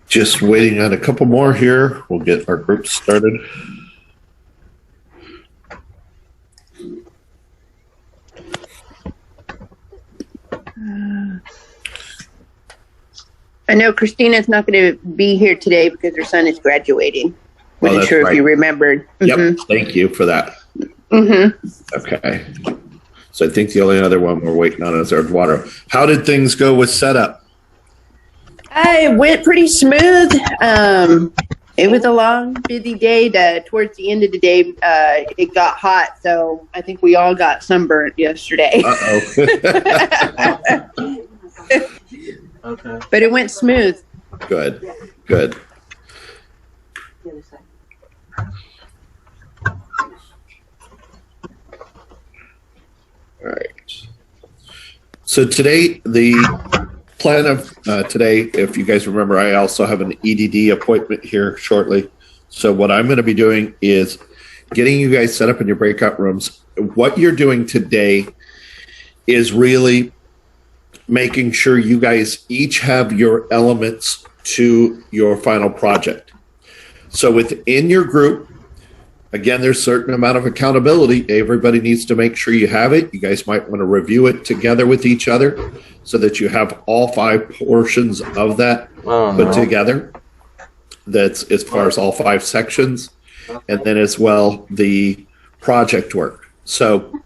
Just waiting on a couple more here. We'll get our group started. I know Christina's not going to be here today because her son is graduating. Wasn't sure if you remembered. Yep, thank you for that. Okay. So I think the only other one we're waiting on is Eduardo. How did things go with setup? It went pretty smooth. It was a long, busy day. Towards the end of the day, it got hot, so I think we all got sunburnt yesterday. Okay. But it went smooth. Good, good. All right. So today, the plan of today, if you guys remember, I also have an EDD appointment here shortly. So what I'm going to be doing is getting you guys set up in your breakout rooms. What you're doing today is really making sure you guys each have your elements to your final project. So within your group, again, there's a certain amount of accountability. Everybody needs to make sure you have it. You guys might want to review it together with each other so that you have all 5 portions of that put together. That's as far as all 5 sections. And then as well, the project work. So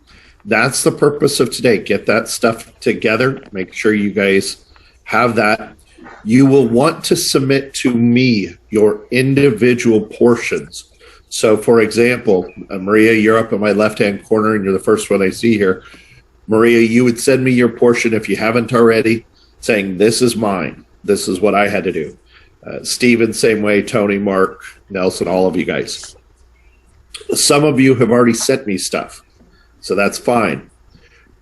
that's the purpose of today. Get that stuff together. Make sure you guys have that. You will want to submit to me your individual portions. So, for example, Maria, you're up in my left-hand corner, and you're the first one I see here. Maria, you would send me your portion if you haven't already, saying, this is mine. This is what I had to do. Stephen, same way. Tony, Mark, Nelson, all of you guys. Some of you have already sent me stuff, so that's fine.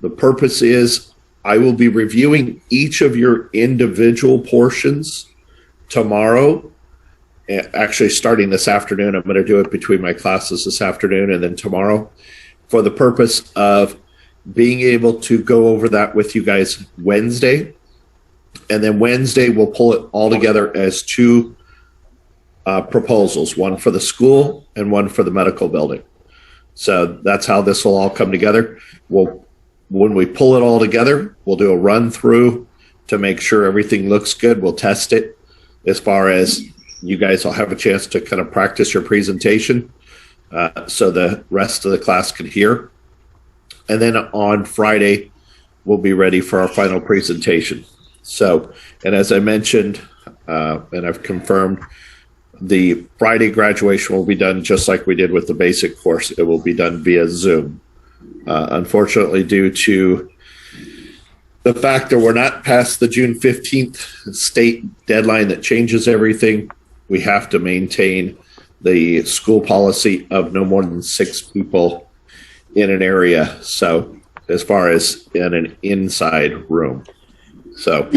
The purpose is I will be reviewing each of your individual portions tomorrow. Actually, starting this afternoon, I'm going to do it between my classes this afternoon and then tomorrow for the purpose of being able to go over that with you guys Wednesday. And then Wednesday, we'll pull it all together as 2 proposals, one for the school and one for the medical building. So that's how this will all come together. When we pull it all together, we'll do a run through to make sure everything looks good. We'll test it as far as you guys will have a chance to kind of practice your presentation so the rest of the class can hear. And then on Friday, we'll be ready for our final presentation. So, and as I mentioned, and I've confirmed, the Friday graduation will be done just like we did with the basic course. It will be done via Zoom. Unfortunately, due to the fact that we're not past the June 15th state deadline that changes everything, we have to maintain the school policy of no more than 6 people in an area. So as far as in an inside room. So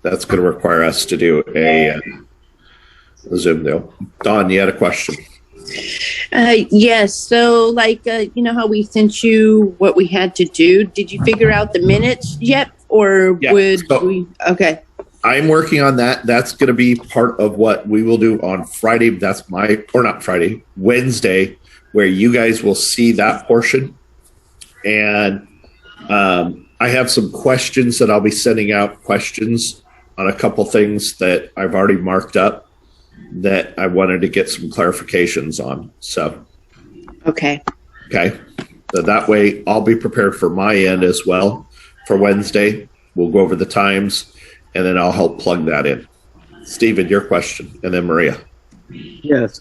that's going to require us to do a Zoom deal. Dawn, you had a question. Yes. So like, you know how we sent you what we had to do? Did you figure out the minutes yet? Or we? Okay. I'm working on that. That's going to be part of what we will do on Friday. That's Wednesday, where you guys will see that portion. And I have some questions that I'll be sending out questions on a couple things that I've already marked up that I wanted to get some clarifications on. So, okay. So that way I'll be prepared for my end as well for Wednesday. We'll go over the times and then I'll help plug that in. Stephen, your question, and then Maria. Yes.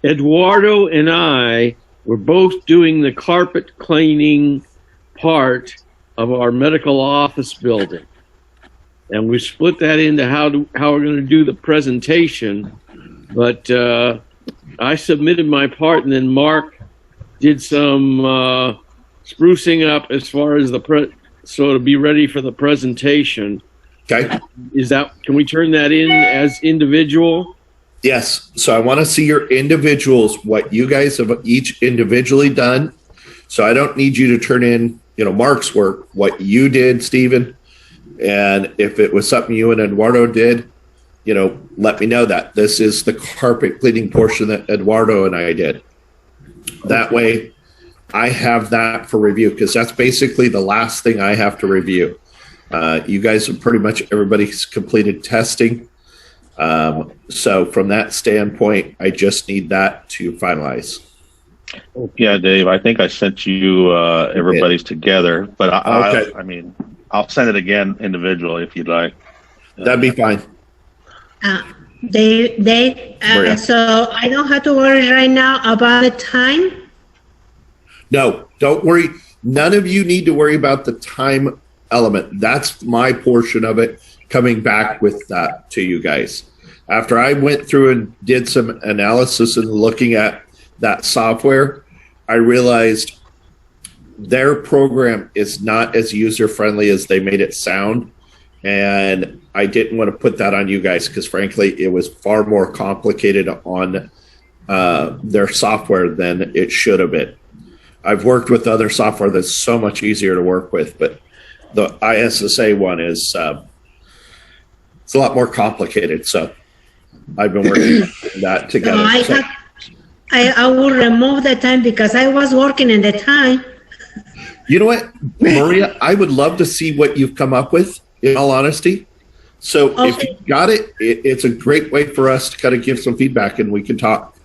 Eduardo and I were both doing the carpet cleaning part of our medical office building. And we split that into how we're going to do the presentation. But I submitted my part, and then Mark did some sprucing up as far as so to be ready for the presentation. Okay. Can we turn that in as individual? Yes. So I want to see your individuals, what you guys have each individually done. So I don't need you to turn in Mark's work, what you did, Stephen, and if it was something you and Eduardo did, let me know that. This is the carpet cleaning portion that Eduardo and I did. That way I have that for review, because that's basically the last thing I have to review. You guys have pretty much, everybody's completed testing. So from that standpoint, I just need that to finalize. Yeah, Dave, I think I sent you everybody's together, but Okay. I'll send it again individually if you'd like. That'd be fine. Dave, Maria. so I don't have to worry right now about the time. No, don't worry. None of you need to worry about the time element. That's my portion of it, coming back with that to you guys. After I went through and did some analysis and looking at that software, I realized their program is not as user-friendly as they made it sound. And I didn't want to put that on you guys, because frankly, it was far more complicated on their software than it should have been. I've worked with other software that's so much easier to work with, but the ISSA one is it's a lot more complicated. So I've been working on that together. I will remove the time because I was working in the time. You know what, Maria, I would love to see what you've come up with, in all honesty. So if Okay. you got it, it's a great way for us to kind of give some feedback and we can talk.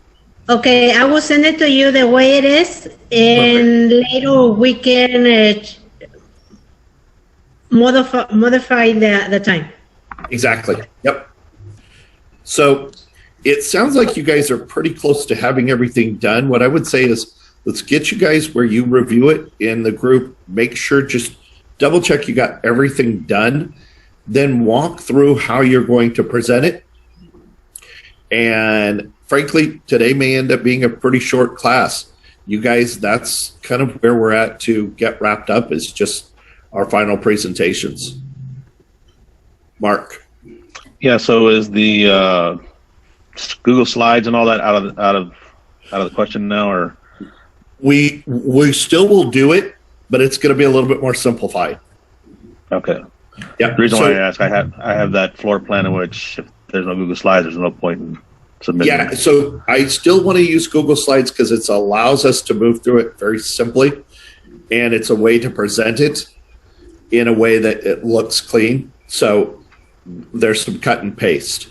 Okay, I will send it to you the way it is, and later we can modify the time. Exactly. Yep. So it sounds like you guys are pretty close to having everything done. What I would say is, let's get you guys where you review it in the group. Make sure, just double check you got everything done. Then walk through how you're going to present it. And frankly, today may end up being a pretty short class. You guys, that's kind of where we're at to get wrapped up, is just our final presentations. Mark. Yeah. So is the Google Slides and all that out of the question now, or? We still will do it, but it's going to be a little bit more simplified. Okay. Yeah. The reason why I ask, I have that floor plan in which if there's no Google Slides, there's no point in submitting. Yeah. So I still want to use Google Slides because it allows us to move through it very simply, and it's a way to present it in a way that it looks clean. So there's some cut and paste.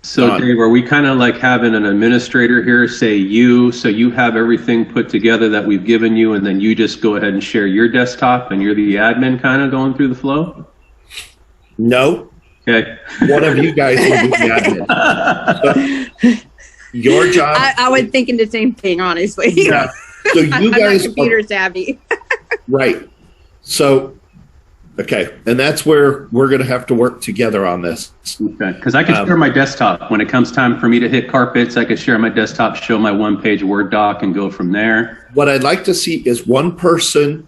So Dave, are we kind of like having an administrator here say so you have everything put together that we've given you, and then you just go ahead and share your desktop and you're the admin kind of going through the flow? No. Okay. One of you guys will be the admin. So your job. I was thinking the same thing, honestly. Yeah. So you I'm guys not computer savvy. Right. So, okay. And that's where we're going to have to work together on this. Okay. Because I can share my desktop. When it comes time for me to hit carpets, I can share my desktop, show my one-page Word doc, and go from there. What I'd like to see is one person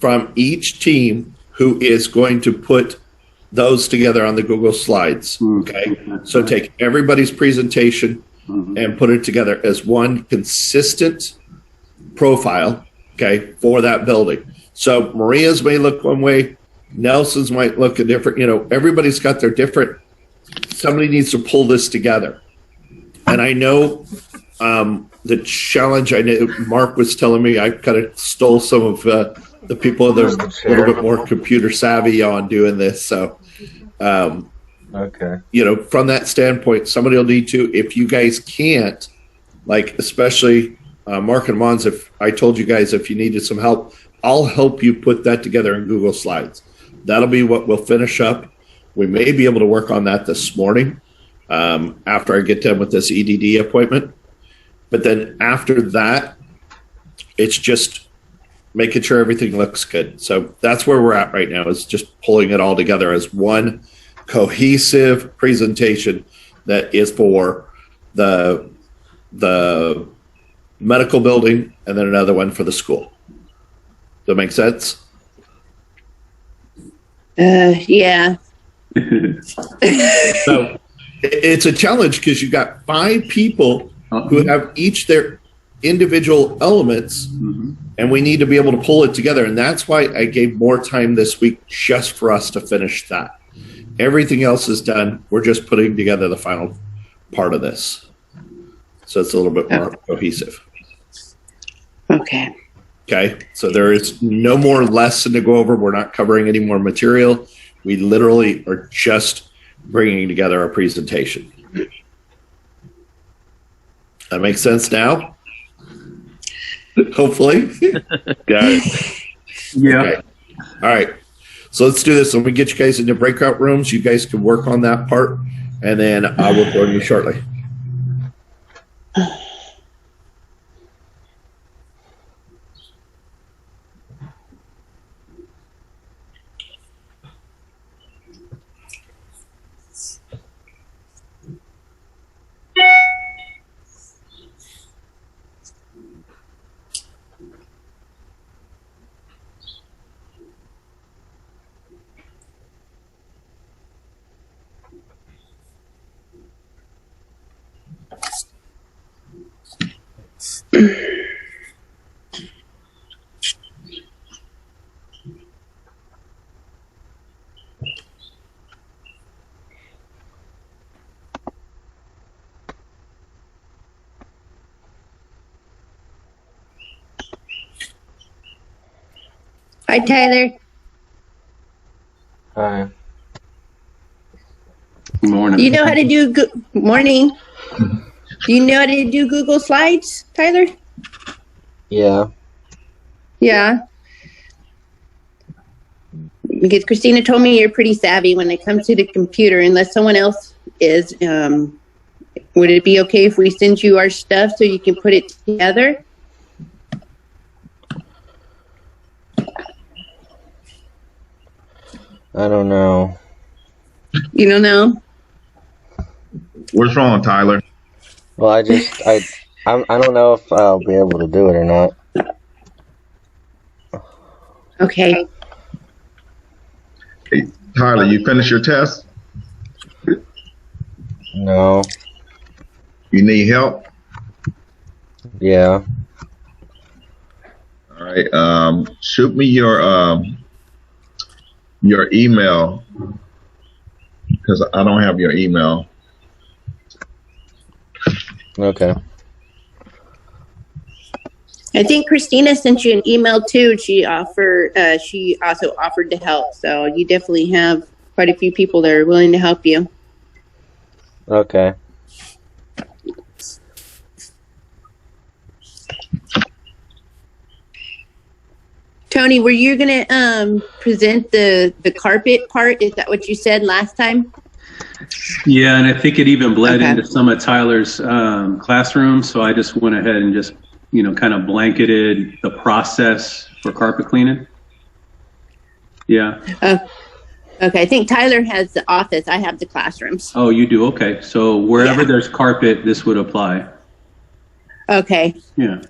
from each team who is going to put those together on the Google Slides. Okay. So take everybody's presentation and put it together as one consistent profile, okay, for that building. So Maria's may look one way, Nelson's might look a different, everybody's got their different, somebody needs to pull this together. And I know the challenge, I know Mark was telling me, I kind of stole some of the people that are a little bit more computer savvy on doing this. So, okay. From that standpoint, somebody will need to, if you guys can't, like, especially Mark and Mons, if I told you guys if you needed some help, I'll help you put that together in Google Slides. That'll be what we'll finish up. We may be able to work on that this morning after I get done with this EDD appointment. But then after that, it's just making sure everything looks good. So that's where we're at right now, is just pulling it all together as one cohesive presentation that is for the medical building and then another one for the school. Does that make sense? Yeah. So it's a challenge because you've got 5 people who have each their individual elements, and we need to be able to pull it together. And that's why I gave more time this week just for us to finish that. Everything else is done. We're just putting together the final part of this. So it's a little bit more cohesive. Okay. Okay. So there is no more lesson to go over. We're not covering any more material. We literally are just bringing together our presentation. That makes sense now? Hopefully. Got it. Yeah. Okay. All right. So let's do this. When we get you guys into breakout rooms, you guys can work on that part, and then I will join you shortly. Hi, Tyler. Hi. Good morning. Do you know how to do morning? Do you know how to do Google Slides, Tyler? Yeah. Yeah. Because Christina told me you're pretty savvy when it comes to the computer, unless someone else is. Would it be okay if we send you our stuff so you can put it together? I don't know. You don't know? What's wrong, Tyler? Well, I don't know if I'll be able to do it or not. Okay. Hey, Tyler, you finished your test? No. You need help? Yeah. All right. Shoot me your email, because I don't have your email. Okay. I think Christina sent you an email too. She also offered to help. So you definitely have quite a few people that are willing to help you. Okay. Tony, were you going to present the carpet part? Is that what you said last time? Yeah, and I think it even bled Okay. into some of Tyler's classrooms. So I just went ahead and just, kind of blanketed the process for carpet cleaning. Yeah. Okay, I think Tyler has the office. I have the classrooms. Oh, you do? Okay. So wherever Yeah. there's carpet, this would apply. Okay. Yeah.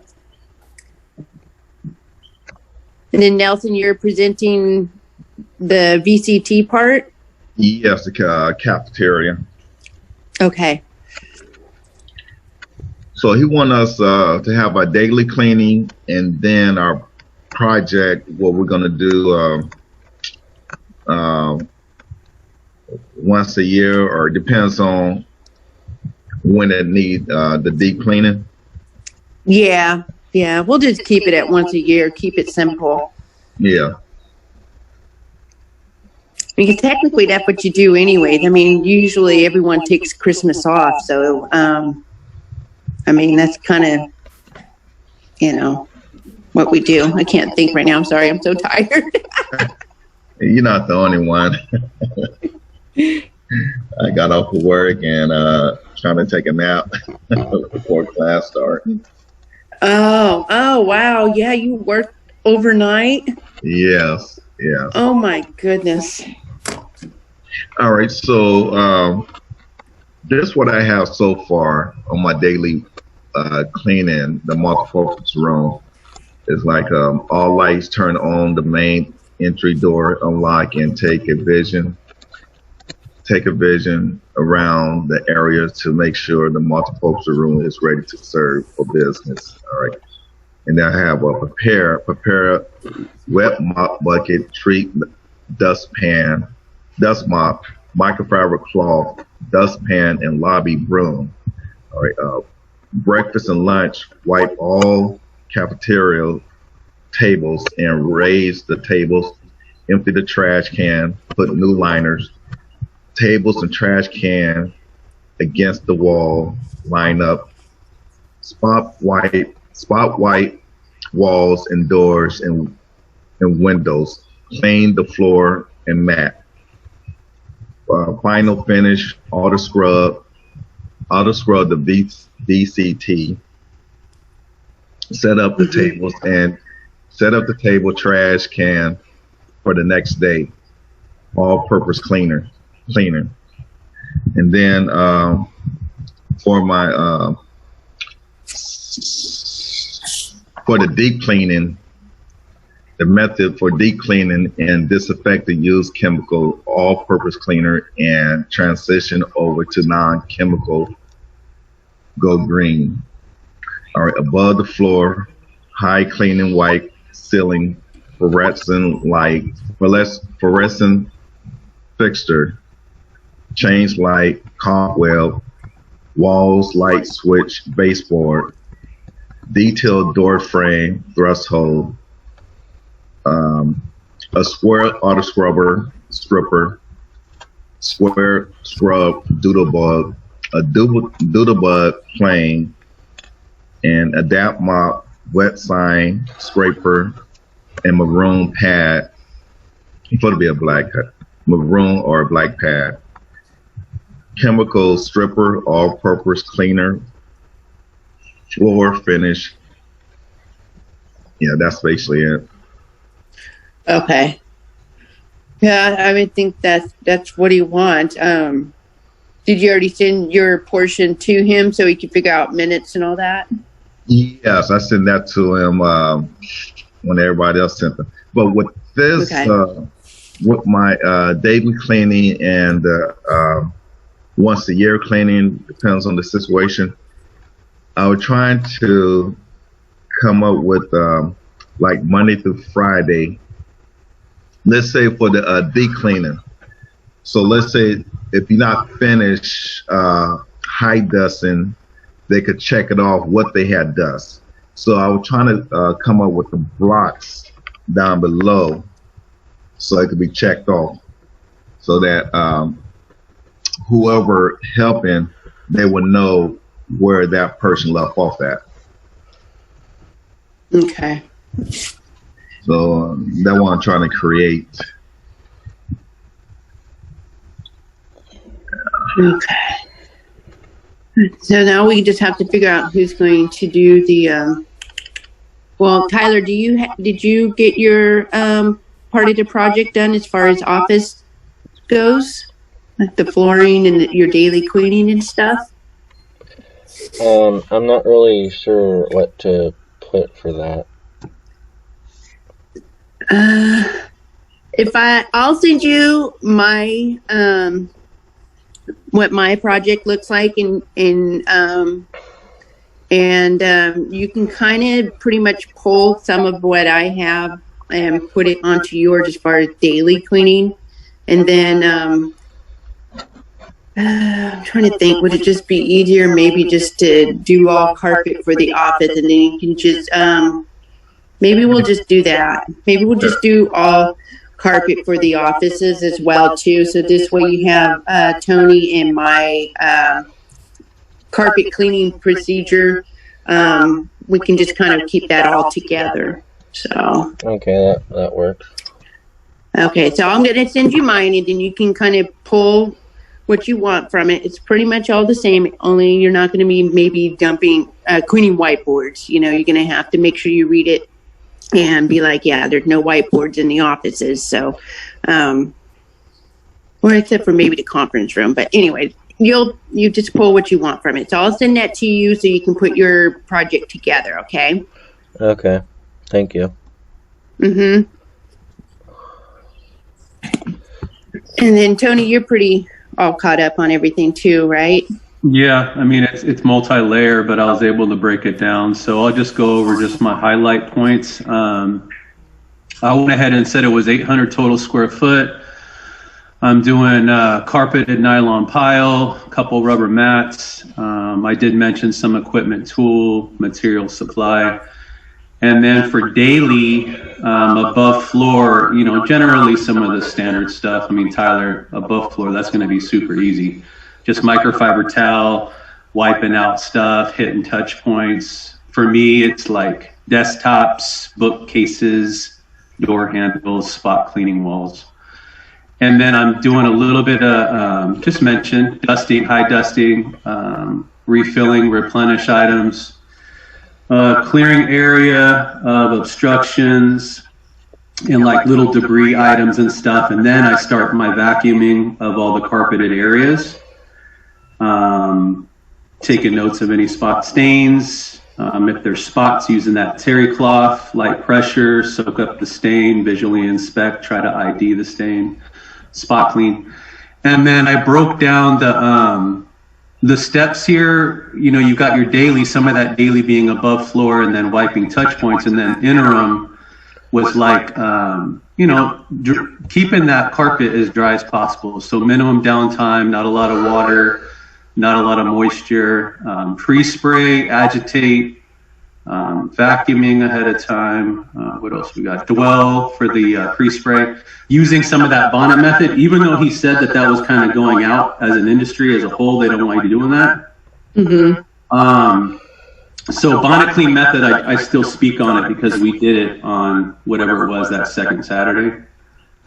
And then Nelson, you're presenting the VCT part? Yes, the cafeteria. Okay. So he wants us to have our daily cleaning, and then our project, what we're going to do once a year, or it depends on when it needs the deep cleaning. Yeah. Yeah. We'll just keep it at once a year. Keep it simple. Yeah. Because technically that's what you do anyways. I mean, usually everyone takes Christmas off. So, I mean, that's kind of, what we do. I can't think right now. I'm sorry. I'm so tired. You're not the only one. I got off of work and trying to take a nap before class starts. Oh, wow. Yeah, you worked overnight? Yes, yes. Oh, my goodness. All right, so this is what I have so far on my daily cleaning. The multi-purpose room is like all lights turn on, the main entry door unlock, and take a vision around the area to make sure the multi-purpose room is ready to serve for business. All right. and then I have a prepare wet mop bucket, treat dustpan, dust mop, microfiber cloth, dustpan, and lobby broom. All right. Breakfast and lunch, wipe all cafeteria tables and raise the tables, empty the trash can, put new liners, tables and trash can against the wall, line up, spot white walls and doors and windows, clean the floor and mat. Final finish, auto scrub the VCT, set up the tables and set up the table trash can for the next day, all-purpose cleaner. And then for my for the deep cleaning, the method for deep cleaning and disinfectant, use chemical all-purpose cleaner and transition over to non-chemical, go green. All right, above the floor, high cleaning white ceiling, fluorescent fixture, change light, cobweb, walls, light switch, baseboard, detailed door frame, threshold, a square auto stripper, square scrub, doodlebug, a doodlebug plane, and adapt mop, wet sign, scraper, and maroon pad. It's supposed to be a black maroon or a black pad. Chemical stripper, all-purpose cleaner, floor finish. Yeah, that's basically it. Okay. Yeah, I would think that's what he wants. Did you already send your portion to him so he could figure out minutes and all that? Yes, I sent that to him when everybody else sent them. But with this, with my daily cleaning and once a year cleaning, depends on the situation, I was trying to come up with like Monday through Friday. Let's say for the deep cleaning. So let's say if you're not finished high dusting, they could check it off what they had dust. So I was trying to come up with the blocks down below so it could be checked off so that whoever helping, they would know where that person left off at. Okay. So that's what I'm trying to create. Okay. So now we just have to figure out who's going to do the. Well, Tyler, did you get your part of the project done as far as office goes, like the flooring and your daily cleaning and stuff? I'm not really sure what to put for that. I'll send you my what my project looks like, and you can kind of pretty much pull some of what I have and put it onto yours as far as daily cleaning, and then I'm trying to think, would it just be easier maybe just to do all carpet for the office, and then you can just maybe we'll just do that. Maybe we'll just do all carpet for the offices as well too. So this way you have Tony and my carpet cleaning procedure. We can just kind of keep that all together. So okay, that works. Okay, so I'm going to send you mine, and then you can kind of pull what you want from it. It's pretty much all the same, only you're not going to be maybe dumping cleaning whiteboards. You know, you're going to have to make sure you read it and be like, yeah, there's no whiteboards in the offices. So, or except for maybe the conference room. But anyway, you just pull what you want from it. So I'll send that to you so you can put your project together. Okay. Okay. Thank you. Mm-hmm. And then Tony, you're pretty all caught up on everything too, right? Yeah, I mean, it's multi-layer, but I was able to break it down. So I'll just go over just my highlight points. I went ahead and said it was 800 total square foot. I'm doing carpeted nylon pile, a couple rubber mats. I did mention some equipment, tool, material supply. And then for daily, above floor, you know, generally some of the standard stuff. I mean, Tyler, above floor, that's going to be super easy. Just microfiber towel, wiping out stuff, hitting touch points. For me, it's like desktops, bookcases, door handles, spot cleaning walls. And then I'm doing a little bit of, just mentioned, dusting, high dusting, refilling, replenish items, clearing area of obstructions and like little debris items and stuff. And then I start my vacuuming of all the carpeted areas, taking notes of any spot stains. If there's spots, using that terry cloth, light pressure, soak up the stain, visually inspect, try to ID the stain, spot clean. And then I broke down the steps here. You know, you've got your daily, some of that daily being above floor and then wiping touch points, and then interim was like, you know, keeping that carpet as dry as possible. So minimum downtime, not a lot of water, not a lot of moisture, pre-spray, agitate, vacuuming ahead of time. What else we got? Dwell for the pre-spray. Using some of that bonnet method, even though he said that that was kind of going out as an industry as a whole, they don't want you doing that. Mm-hmm. So bonnet clean method, I still speak on it because we did it on whatever it was that second Saturday.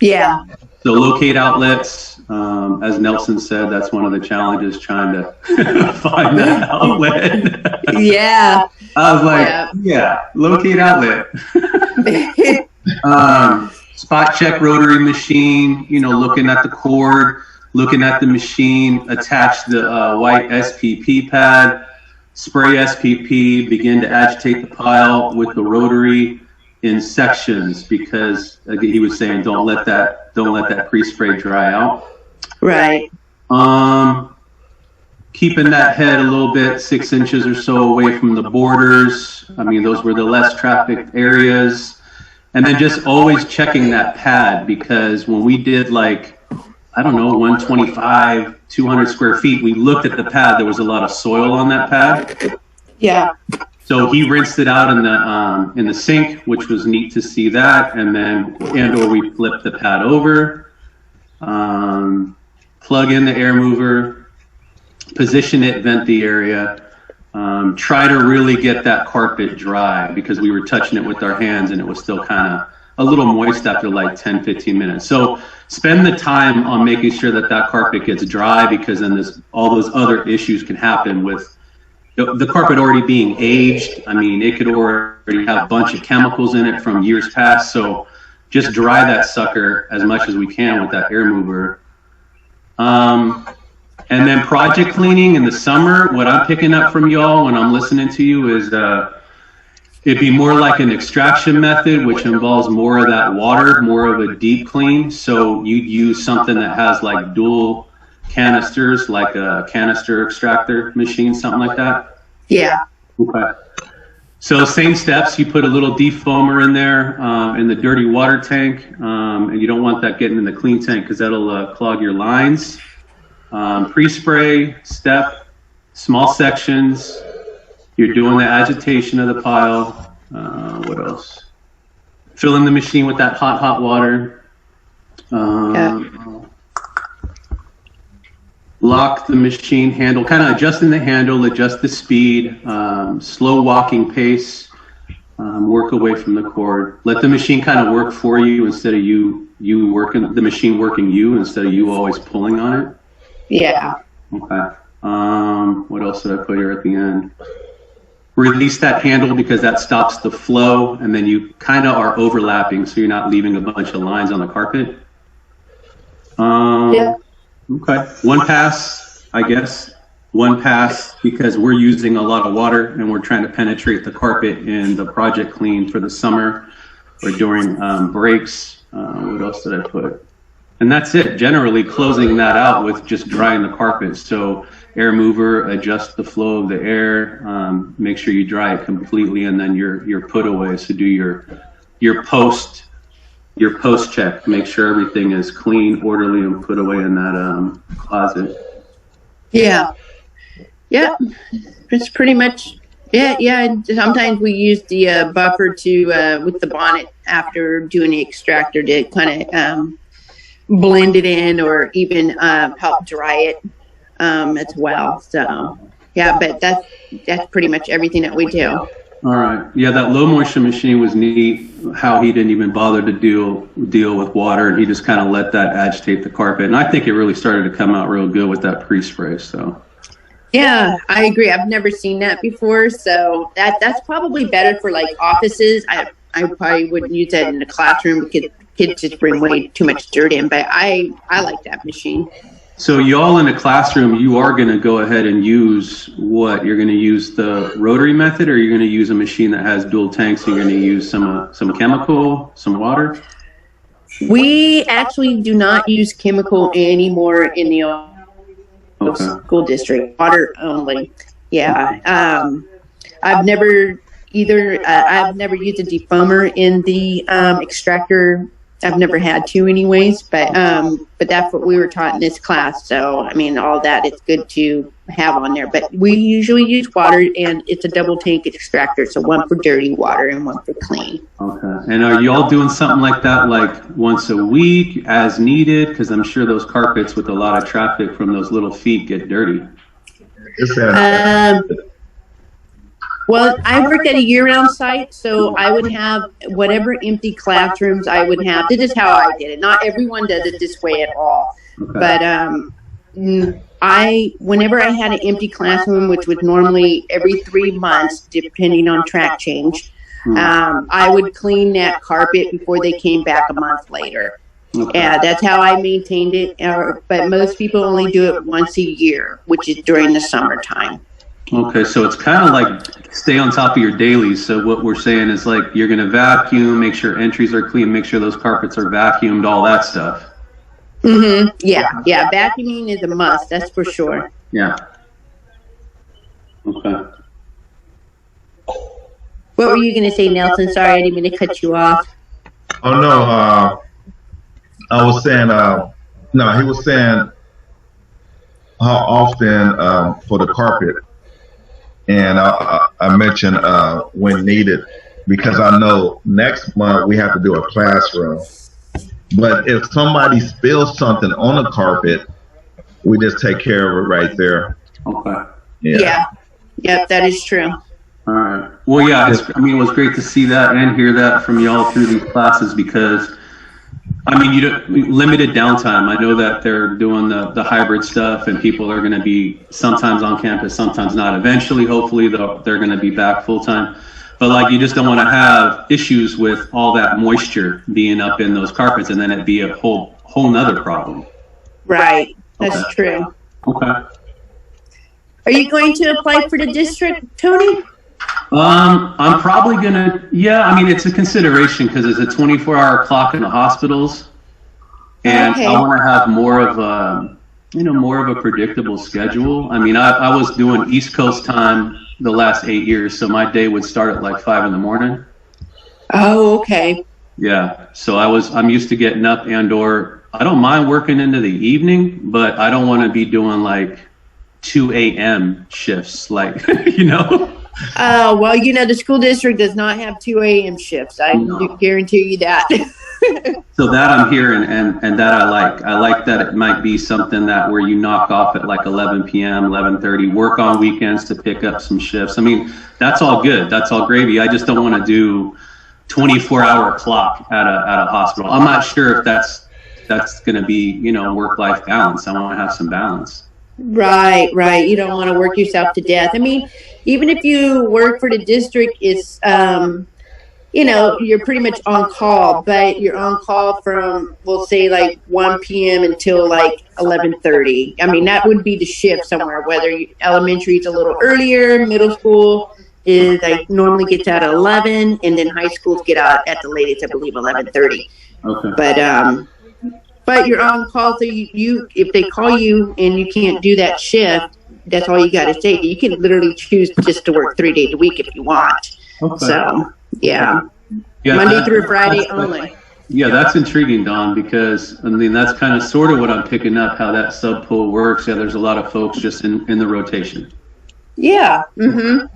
Yeah. So locate outlets, as Nelson said, that's one of the challenges, trying to find that outlet. Yeah. I was like, yeah, locate outlet. Spot check rotary machine, you know, looking at the cord, looking at the machine, attach the white SPP pad, spray SPP, begin to agitate the pile with the rotary in sections, because again, he was saying don't let that pre-spray dry out. Right. Keeping that head a little bit 6 inches or so away from the borders. I mean, those were the less trafficked areas. And then just always checking that pad, because when we did like, I don't know, 125, 200 square feet, we looked at the pad, there was a lot of soil on that pad. Yeah. So he rinsed it out in the sink, which was neat to see that. And then, or we flipped the pad over, plug in the air mover, position it, vent the area, try to really get that carpet dry, because we were touching it with our hands and it was still kind of a little moist after like 10, 15 minutes. So spend the time on making sure that that carpet gets dry, because then all those other issues can happen with the carpet already being aged. I mean, it could already have a bunch of chemicals in it from years past. So just dry that sucker as much as we can with that air mover. And then project cleaning in the summer, what I'm picking up from y'all when I'm listening to you is it'd be more like an extraction method, which involves more of that water, more of a deep clean. So you'd use something that has like dual canisters, like a canister extractor machine, something like that. Yeah. Okay. So same steps, you put a little defoamer in there in the dirty water tank, and you don't want that getting in the clean tank because that'll clog your lines. Pre-spray, step, small sections. You're doing the agitation of the pile. What else? Filling the machine with that hot water. Lock the machine handle, kind of adjusting the handle, adjust the speed, slow walking pace, work away from the cord. Let the machine kind of work for you instead of you working, the machine working you instead of you always pulling on it. Yeah. Okay. What else did I put here at the end? Release that handle, because that stops the flow, and then you kind of are overlapping, so you're not leaving a bunch of lines on the carpet. Yeah. Okay. One pass, I guess. One pass, because we're using a lot of water and we're trying to penetrate the carpet in the project clean for the summer or during breaks. What else did I put? And that's it. Generally closing that out with just drying the carpet. So air mover, adjust the flow of the air, make sure you dry it completely, and then your put away. So do your post check. Make sure everything is clean, orderly, and put away in that closet. Yeah. Yeah. It's pretty much. Yeah. Sometimes we use the buffer to with the bonnet after doing the extractor to kind of blend it in, or even help dry it as well. So yeah, but that's pretty much everything that we do. All right. Yeah, that low moisture machine was neat. How he didn't even bother to deal with water, and he just kind of let that agitate the carpet. And I think it really started to come out real good with that pre-spray. So. Yeah, I agree. I've never seen that before, so that's probably better for like offices. I probably wouldn't use that in the classroom because kids just bring way too much dirt in. But I like that machine. So you all in the classroom, you are going to go ahead and use what? You're going to use the rotary method, or you're going to use a machine that has dual tanks? And you're going to use some chemical, some water. We actually do not use chemical anymore in the school district. Water only. Yeah. I've never used a defoamer in the extractor. I've never had to anyways, but that's what we were taught in this class. So, I mean, all that is good to have on there. But we usually use water, and it's a double tank extractor. So one for dirty water and one for clean. Okay. And are you all doing something like that, like once a week as needed? Because I'm sure those carpets with a lot of traffic from those little feet get dirty. Well, I worked at a year-round site, so I would have whatever empty classrooms I would have. This is how I did it. Not everyone does it this way at all. Okay. But whenever I had an empty classroom, which was normally every 3 months, depending on track change, I would clean that carpet before they came back a month later. Okay. Yeah, that's how I maintained it. But most people only do it once a year, which is during the summertime. Okay, so it's kind of like stay on top of your dailies. So what we're saying is like you're going to vacuum, make sure entries are clean, make sure those carpets are vacuumed, all that stuff. Mm-hmm. Yeah. Vacuuming is a must. That's for sure. Yeah. Okay. What were you going to say, Nelson? Sorry, I didn't mean to cut you off. Oh no, I was saying. No, he was saying how often for the carpet. And I mentioned when needed, because I know next month we have to do a classroom. But if somebody spills something on the carpet, we just take care of it right there. Okay. Yeah. Yep, that is true. All right. Well, yeah, it was great to see that and hear that from y'all through these classes, because limited downtime. I know that they're doing the hybrid stuff, and people are going to be sometimes on campus, sometimes not. Eventually, hopefully, they're going to be back full time. But you just don't want to have issues with all that moisture being up in those carpets, and then it be a whole nother problem. Right. That's true. Okay. Are you going to apply for the district, Tony? I'm probably gonna. Yeah, it's a consideration because it's a 24-hour clock in the hospitals, and okay. I want to have more of a predictable schedule. I was doing East Coast time the last 8 years, so my day would start at like 5 a.m. Oh, okay. Yeah, so I'm used to getting up, and/or I don't mind working into the evening, but I don't want to be doing like 2 a.m. shifts, Oh, well, the school district does not have 2 a.m. shifts. I guarantee you that. So that I'm hearing, and that I like. I like that it might be something that where you knock off at like 11 p.m., 11:30, work on weekends to pick up some shifts. That's all good. That's all gravy. I just don't want to do 24-hour clock at a hospital. I'm not sure if that's going to be, work-life balance. I want to have some balance. Right. You don't want to work yourself to death. Even if you work for the district, it's, you're pretty much on call, but you're on call from, we'll say like 1 p.m. until like 11:30. That would be the shift somewhere, whether elementary is a little earlier, middle school is normally gets out at 11, and then high schools get out at the latest, I believe, 11:30. Okay. But but you're on call, so you if they call you and you can't do that shift, that's all you got to say. You can literally choose just to work 3 days a week if you want. Okay. So, yeah. Yeah, Monday through Friday only. Yeah, that's intriguing, Don, because I mean that's kind of sort of what I'm picking up how that sub pool works. Yeah, there's a lot of folks just in the rotation. Yeah. Mm-hmm.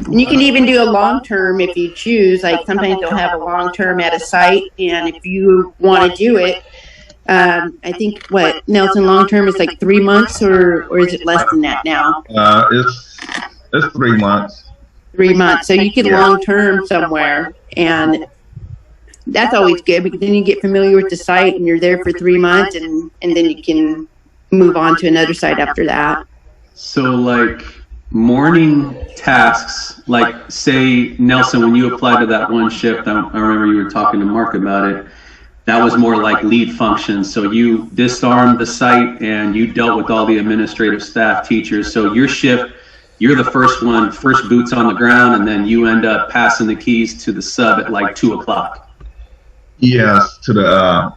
And you can even do a long term if you choose. Like sometimes they'll have a long term at a site, and if you want to do it, I think what Nelson long term is like 3 months, or is it less than that now? It's 3 months. 3 months. So you can long term somewhere, and that's always good because then you get familiar with the site and you're there for 3 months, and then you can move on to another site after that. So like morning tasks, like say Nelson, when you applied to that one shift, I remember you were talking to Mark about it. That was more like lead functions. So you disarmed the site and you dealt with all the administrative staff, teachers. So your shift, you're the first boots on the ground, and then you end up passing the keys to the sub at like 2 o'clock. Yes, to the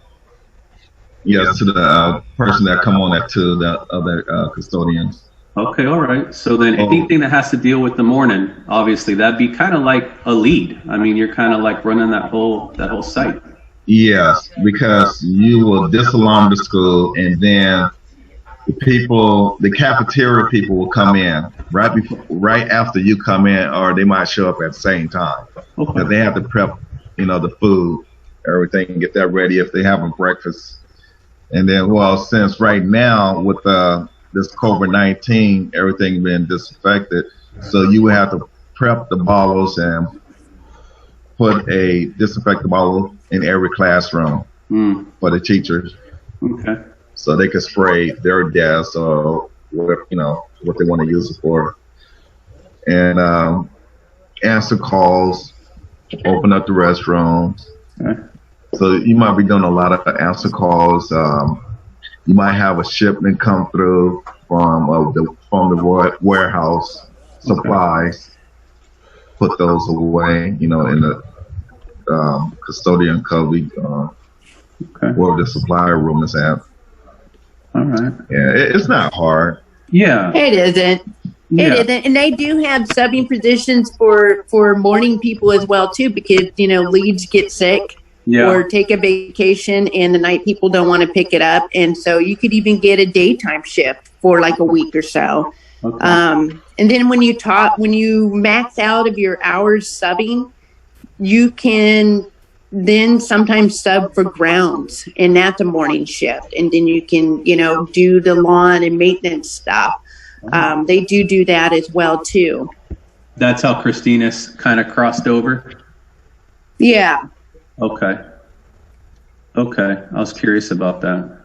person that come on at 2, the other custodians. Okay, all right. So then anything that has to deal with the morning, obviously that'd be kind of like a lead. I mean, you're kind of like running that whole site. Yes, because you will disalarm the school, and then the cafeteria people will come in right after you come in, or they might show up at the same time. Okay. Because they have to prep, the food, everything, get that ready if they have a breakfast. And then, well, since right now with this COVID-19, everything being disinfected, so you would have to prep the bottles and put a disinfectant bottle in every classroom for the teachers. Okay. So they can spray their desks or what they want to use it for, and answer calls, open up the restrooms. Okay. So you might be doing a lot of answer calls. You might have a shipment come through from the warehouse, supplies. Put those away, in the custodian cubby, where the supply room is at. All right. Yeah, it's not hard. Yeah. It isn't. Yeah. It isn't. And they do have subbing positions for morning people as well too, because leads get sick. Yeah. Or take a vacation, and the night people don't want to pick it up, and so you could even get a daytime shift for like a week or so. Okay. And then when you max out of your hours subbing, you can then sometimes sub for grounds, and that's a morning shift, and then you can do the lawn and maintenance stuff. They do that as well too. That's how Christina's kind of crossed over. Yeah. Okay. I was curious about that.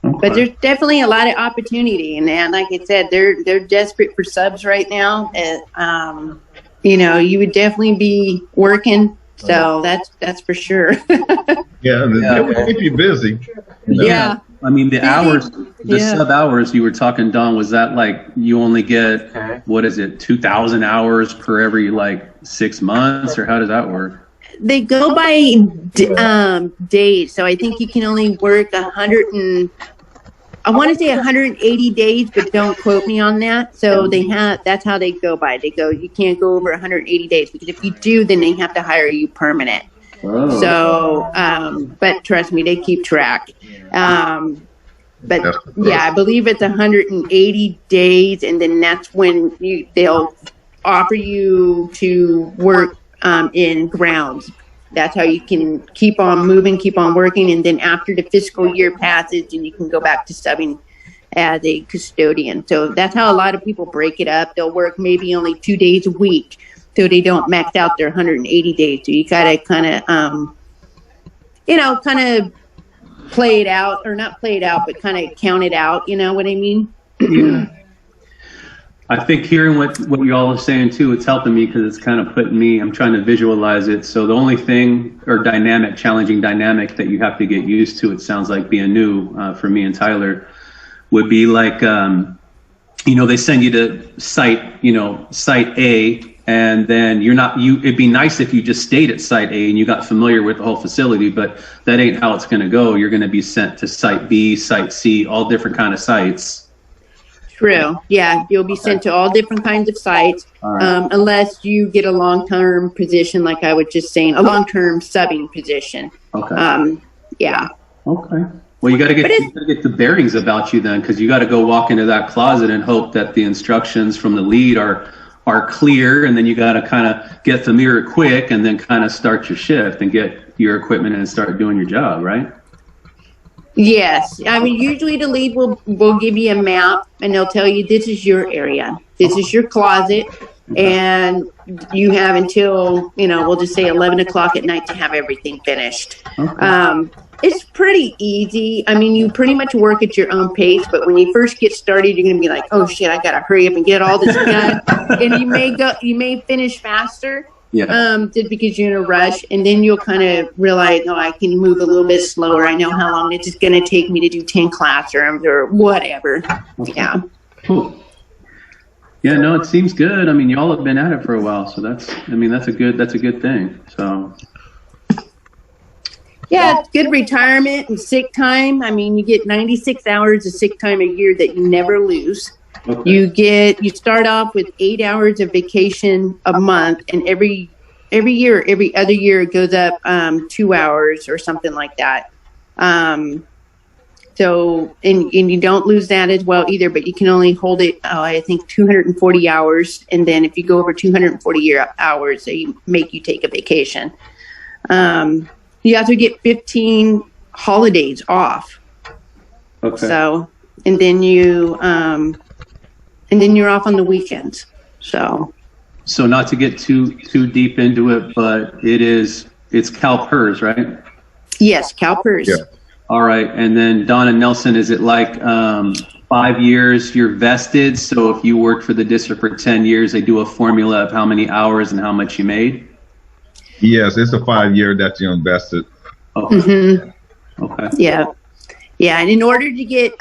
Okay. But there's definitely a lot of opportunity, and like I said, they're desperate for subs right now. And, you would definitely be working, so that's for sure. Yeah, they will keep you busy. Yeah. I mean, the hours, the sub hours you were talking, Don, was that like you only get, what is it, 2,000 hours per every like 6 months, or how does that work? They go by days, so I think you can only work 180 days, but don't quote me on that. So that's how they go by. They go, you can't go over 180 days, because if you do, then they have to hire you permanent. Oh. So, but trust me, they keep track. But yeah, I believe it's 180 days, and then that's when they'll offer you to work in grounds. That's how you can keep on moving, keep on working, and then after the fiscal year passes, then you can go back to subbing as a custodian. So that's how a lot of people break it up. They'll work maybe only 2 days a week, so they don't max out their 180 days. So you gotta kind of play it out, or not play it out, but kind of count it out. You know what I mean? Yeah. I think hearing what you all are saying too, it's helping me, because it's kind of putting me, I'm trying to visualize it. So the only thing, or challenging dynamic that you have to get used to, it sounds like being new for me and Tyler, would be like, they send you to site A, and then it'd be nice if you just stayed at site A and you got familiar with the whole facility, but that ain't how it's going to go. You're going to be sent to site B, site C, all different kind of sites. True. Yeah, you'll be sent to all different kinds of sites, Right. unless you get a long-term position, like I was just saying, a long-term subbing position. Okay. Yeah. Okay. Well, you got to get the bearings about you then, because you got to go walk into that closet and hope that the instructions from the lead are clear, and then you got to kind of get familiar quick, and then kind of start your shift and get your equipment and start doing your job, right? Yes. I mean, usually the lead will give you a map, and they'll tell you this is your area, this is your closet, and you have until, we'll just say 11 o'clock at night to have everything finished. Okay. It's pretty easy. I mean, you pretty much work at your own pace, but when you first get started, you're going to be like, oh shit, I got to hurry up and get all this done. And you may finish faster. Yeah. Just because you're in a rush, and then you'll kind of realize, oh, I can move a little bit slower. I know how long it's going to take me to do 10 classrooms or whatever. Okay. Yeah. Cool. Yeah, no, it seems good. I mean, y'all have been at it for a while, so that's a good thing. So. Yeah, it's good retirement and sick time. I mean, you get 96 hours of sick time a year that you never lose. Okay. You start off with 8 hours of vacation a month, and every other year it goes up 2 hours or something like that. So and you don't lose that as well either, but you can only hold it, I think 240 hours, and then if you go over 240 hours, they make you take a vacation. You have to get 15 holidays off. Okay. So, and then you're off on the weekends. So not to get too deep into it, but it's CalPERS, right? yes, CalPERS. Yeah. All right. And then Don and Nelson, is it like 5 years you're vested? So if you worked for the district for 10 years, they do a formula of how many hours and how much you made? Yes, it's a 5 year that you invested. Okay. Mm-hmm. Okay. Yeah. Yeah. And in order to get,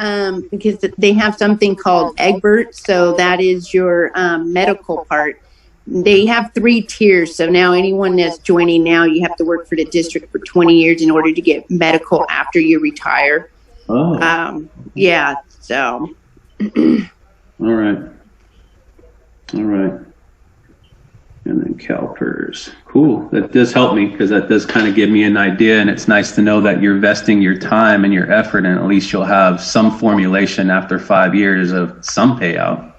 because they have something called Egbert, so that is your medical part. They have 3 tiers. So now anyone that's joining now, you have to work for the district for 20 years in order to get medical after you retire. Oh. Yeah. So. All right. And then CalPERS. Cool. That does help me, because that does kind of give me an idea, and it's nice to know that you're vesting your time and your effort, and at least you'll have some formulation after 5 years of some payout.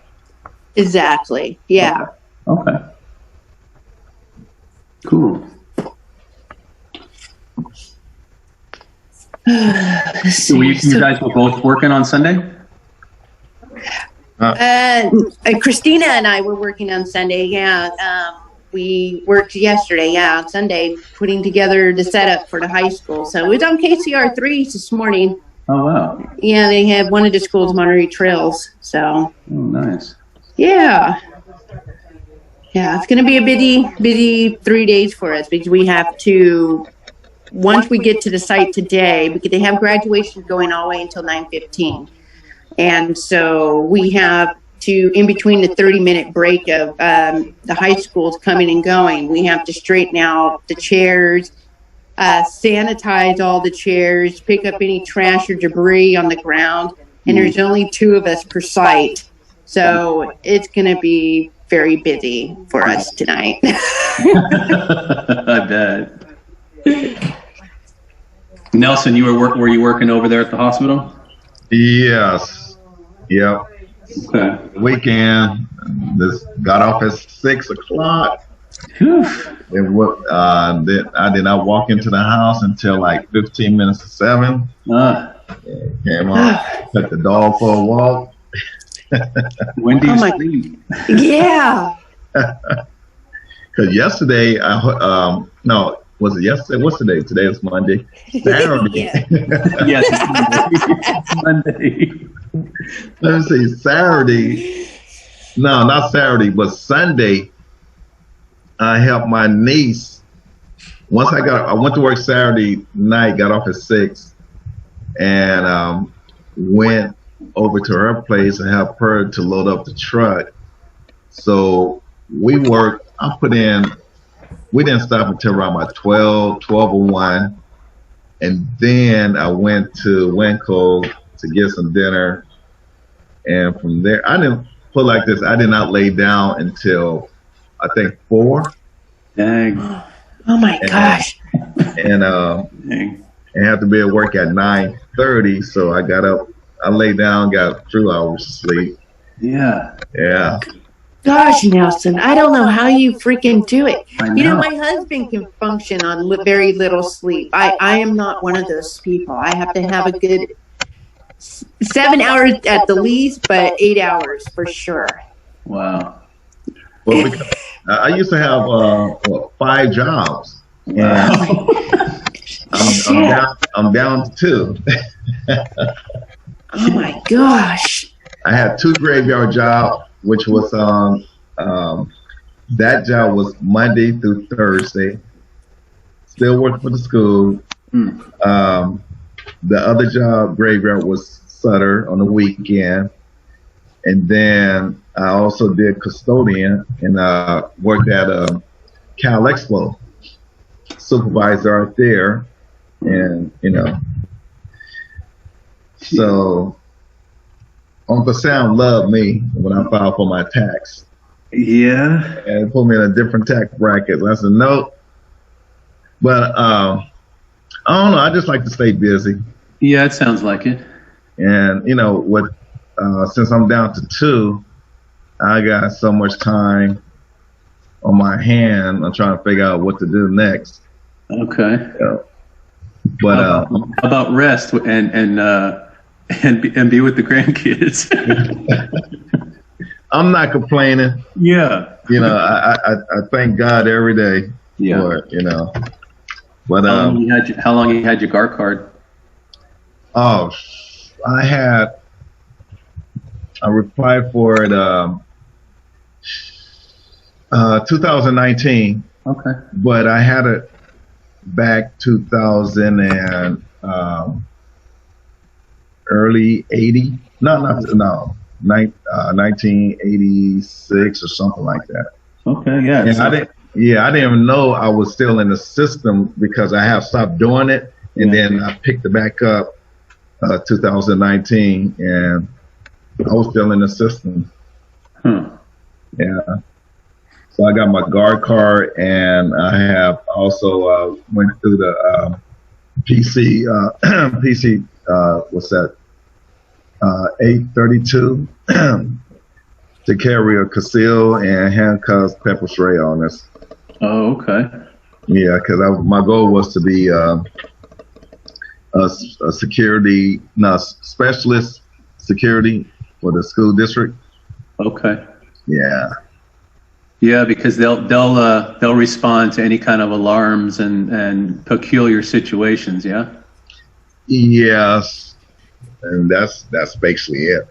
Exactly. Yeah. Okay. Cool. So you guys were both working on Sunday? Christina and I were working on Sunday. Yeah. We worked yesterday. Yeah. On Sunday, putting together the setup for the high school. So it was on KCR3 this morning. Oh, wow. Yeah. They have one of the schools, Monterey Trails. So. Oh, nice. Yeah. Yeah. It's going to be a busy 3 days for us, because we have to, once we get to the site today, because they have graduation going all the way until 9:15. And so we have to, in between the 30-minute break of the high schools coming and going, we have to straighten out the chairs, sanitize all the chairs, pick up any trash or debris on the ground. And there's only 2 of us per site. So it's going to be very busy for us tonight. I bet. Nelson, were you working over there at the hospital? Yes. Yep. Okay. Weekend. This got off at 6 o'clock. Whew. Then I did not walk into the house until like 15 minutes to 7. Came on, took the dog for a walk. When do you sleep? Yeah. Because yesterday, was it yesterday? What's today? Today is Monday. Saturday. Yes, it's Monday. Let me see. Saturday. No, not Saturday, but Sunday. I helped my niece. I went to work Saturday night, got off at 6, and went over to her place and helped her to load up the truck. So we worked I put in. We didn't stop until around about 12:01, and then I went to Winco to get some dinner, and from there, I didn't put like this. I did not lay down until I think 4. Dang. Oh my gosh. And Dang. I had to be at work at 9:30, so I got up. I lay down, got 2 hours of sleep. Yeah. Yeah. Gosh, Nelson, I don't know how you freaking do it. I You know, know. my husband can function on very little sleep. I am not one of those people. I have to have a good 7 hours at the least, but 8 hours for sure. Wow. Well, because I used to have 5 jobs. Wow. I'm down to 2. Oh my gosh. I had 2 graveyard jobs, which was that job was Monday through Thursday. Still working for the school. The other job, graveyard, was Sutter on the weekend, and then I also did custodian and worked at Cal Expo, supervisor out there, and so. Uncle Sam loved me when I filed for my tax. Yeah. And put me in a different tax bracket. I said, no. But I don't know. I just like to stay busy. Yeah, it sounds like it. And, with since I'm down to 2, I got so much time on my hand. I'm trying to figure out what to do next. Okay. But How about rest and be with the grandkids? I'm not complaining. Yeah. I thank God every day for it, But how long you had your GAR card? Oh, I replied for it 2019. Okay. But I had it back 2000 and early 80. No, 1986 or something like that. Okay, yeah. And I didn't even know I was still in the system because I have stopped doing it, and then I picked it back up 2019, and I was still in the system. Yeah. So I got my guard card, and I have also went through the PC. What's that? 832 to carry a conceal and handcuffs pepper spray on us. Oh, okay. Yeah, because my goal was to be a specialist security for the school district. Okay. Yeah. Yeah, because they'll respond to any kind of alarms and peculiar situations. Yeah. Yes. And that's basically it.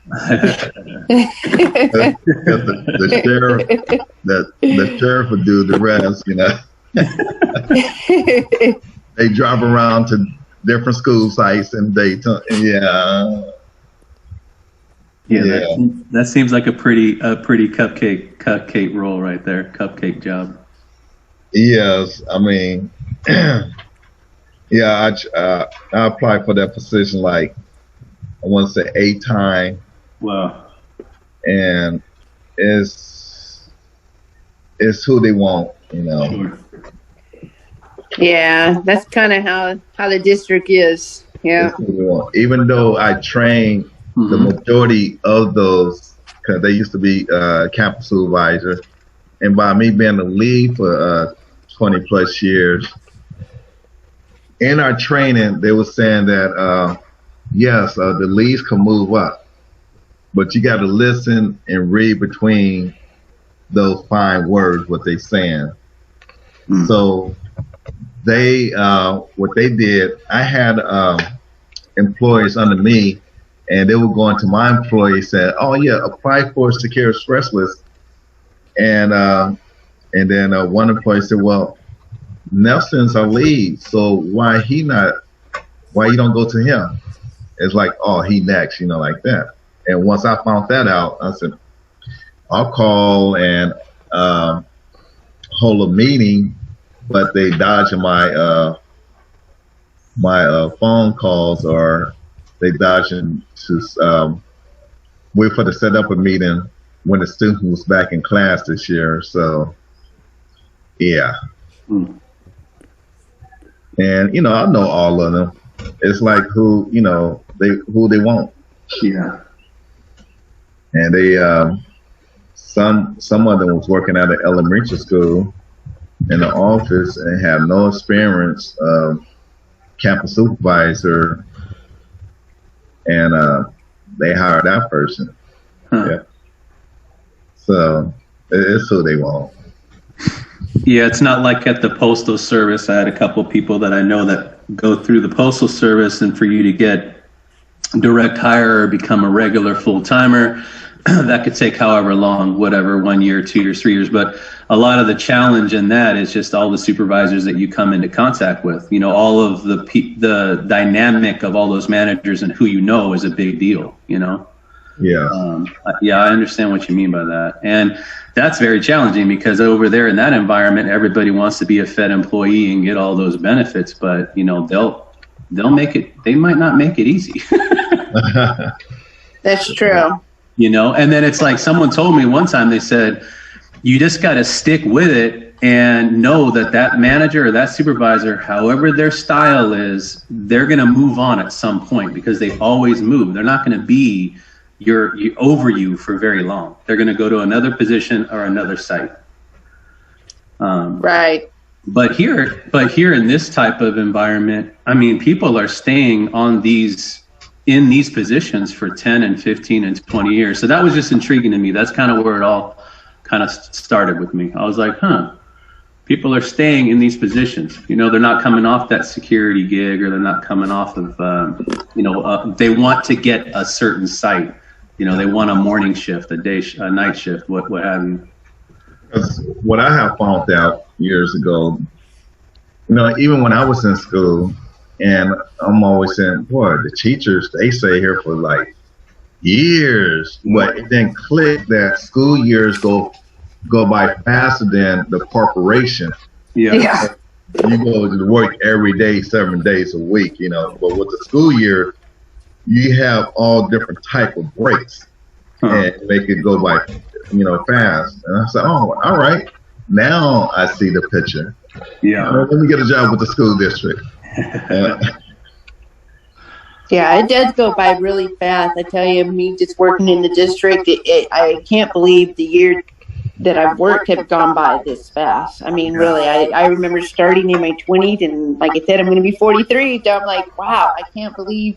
the sheriff would do the rest, They drive around to different school sites and that seems like a pretty cupcake role right there. Cupcake job. Yes, I mean, I applied for that position like I want to say 8 times. Wow. And it's who they want, Sure. Yeah, that's kind of how the district is. Yeah. It's who they want. Even though I trained the majority of those, because they used to be campus supervisor, and by me being the lead for 20 plus years, in our training, they were saying that yes, the leads can move up, but you got to listen and read between those fine words, what they're saying. So they, what they did, I had employees under me, and they were going to my employees saying, "Oh yeah, apply for a security specialist," and then one employee said, "Well, Nelson's our lead, so why you don't go to him?" It's like, oh, he next, like that. And once I found that out, I said, I'll call and hold a meeting, but they dodging my phone calls, or they dodging to wait for to set up a meeting when the student was back in class this year. So yeah. And I know all of them. It's like who they want. Yeah. And they some of them was working at an elementary school in the office and have no experience of campus supervisor, and they hired that person. Yeah. So it's who they want. Yeah, it's not like at the Postal Service. I had a couple people that I know that go through the Postal Service, and for you to get direct hire or become a regular full-timer, that could take however long, whatever, 1 year, 2 years, 3 years. But a lot of the challenge in that is just all the supervisors that you come into contact with. All of the dynamic of all those managers and who is a big deal, Yeah. Yeah, I understand what you mean by that. And that's very challenging because over there in that environment, everybody wants to be a Fed employee and get all those benefits, but they'll make it, they might not make it easy. That's true. And then it's like someone told me one time, they said, you just got to stick with it and know that manager or that supervisor, however their style is, they're going to move on at some point because they always move. They're not going to be over you for very long. They're going to go to another position or another site. Right. But here in this type of environment, I mean, people are staying in these positions for 10 and 15 and 20 years. So that was just intriguing to me. That's kind of where it all kind of started with me. I was like, people are staying in these positions. They're not coming off that security gig, or they're not coming off of, they want to get a certain site. They want a morning shift, a night shift, what have you. Because what I have found out years ago, even when I was in school, and I'm always saying, boy, the teachers, they stay here for like years, but it didn't click that school years go by faster than the corporation. Yeah. You go to work every day, 7 days a week, but with the school year, you have all different type of breaks and make it go by, fast. And I said, oh, all right. Now I see the picture. Yeah. Let me get a job with the school district. Yeah, it does go by really fast. I tell you, me just working in the district, I can't believe the year that I've worked have gone by this fast. I mean, really, I remember starting in my 20s, and like I said, I'm going to be 43. So I'm like, wow, I can't believe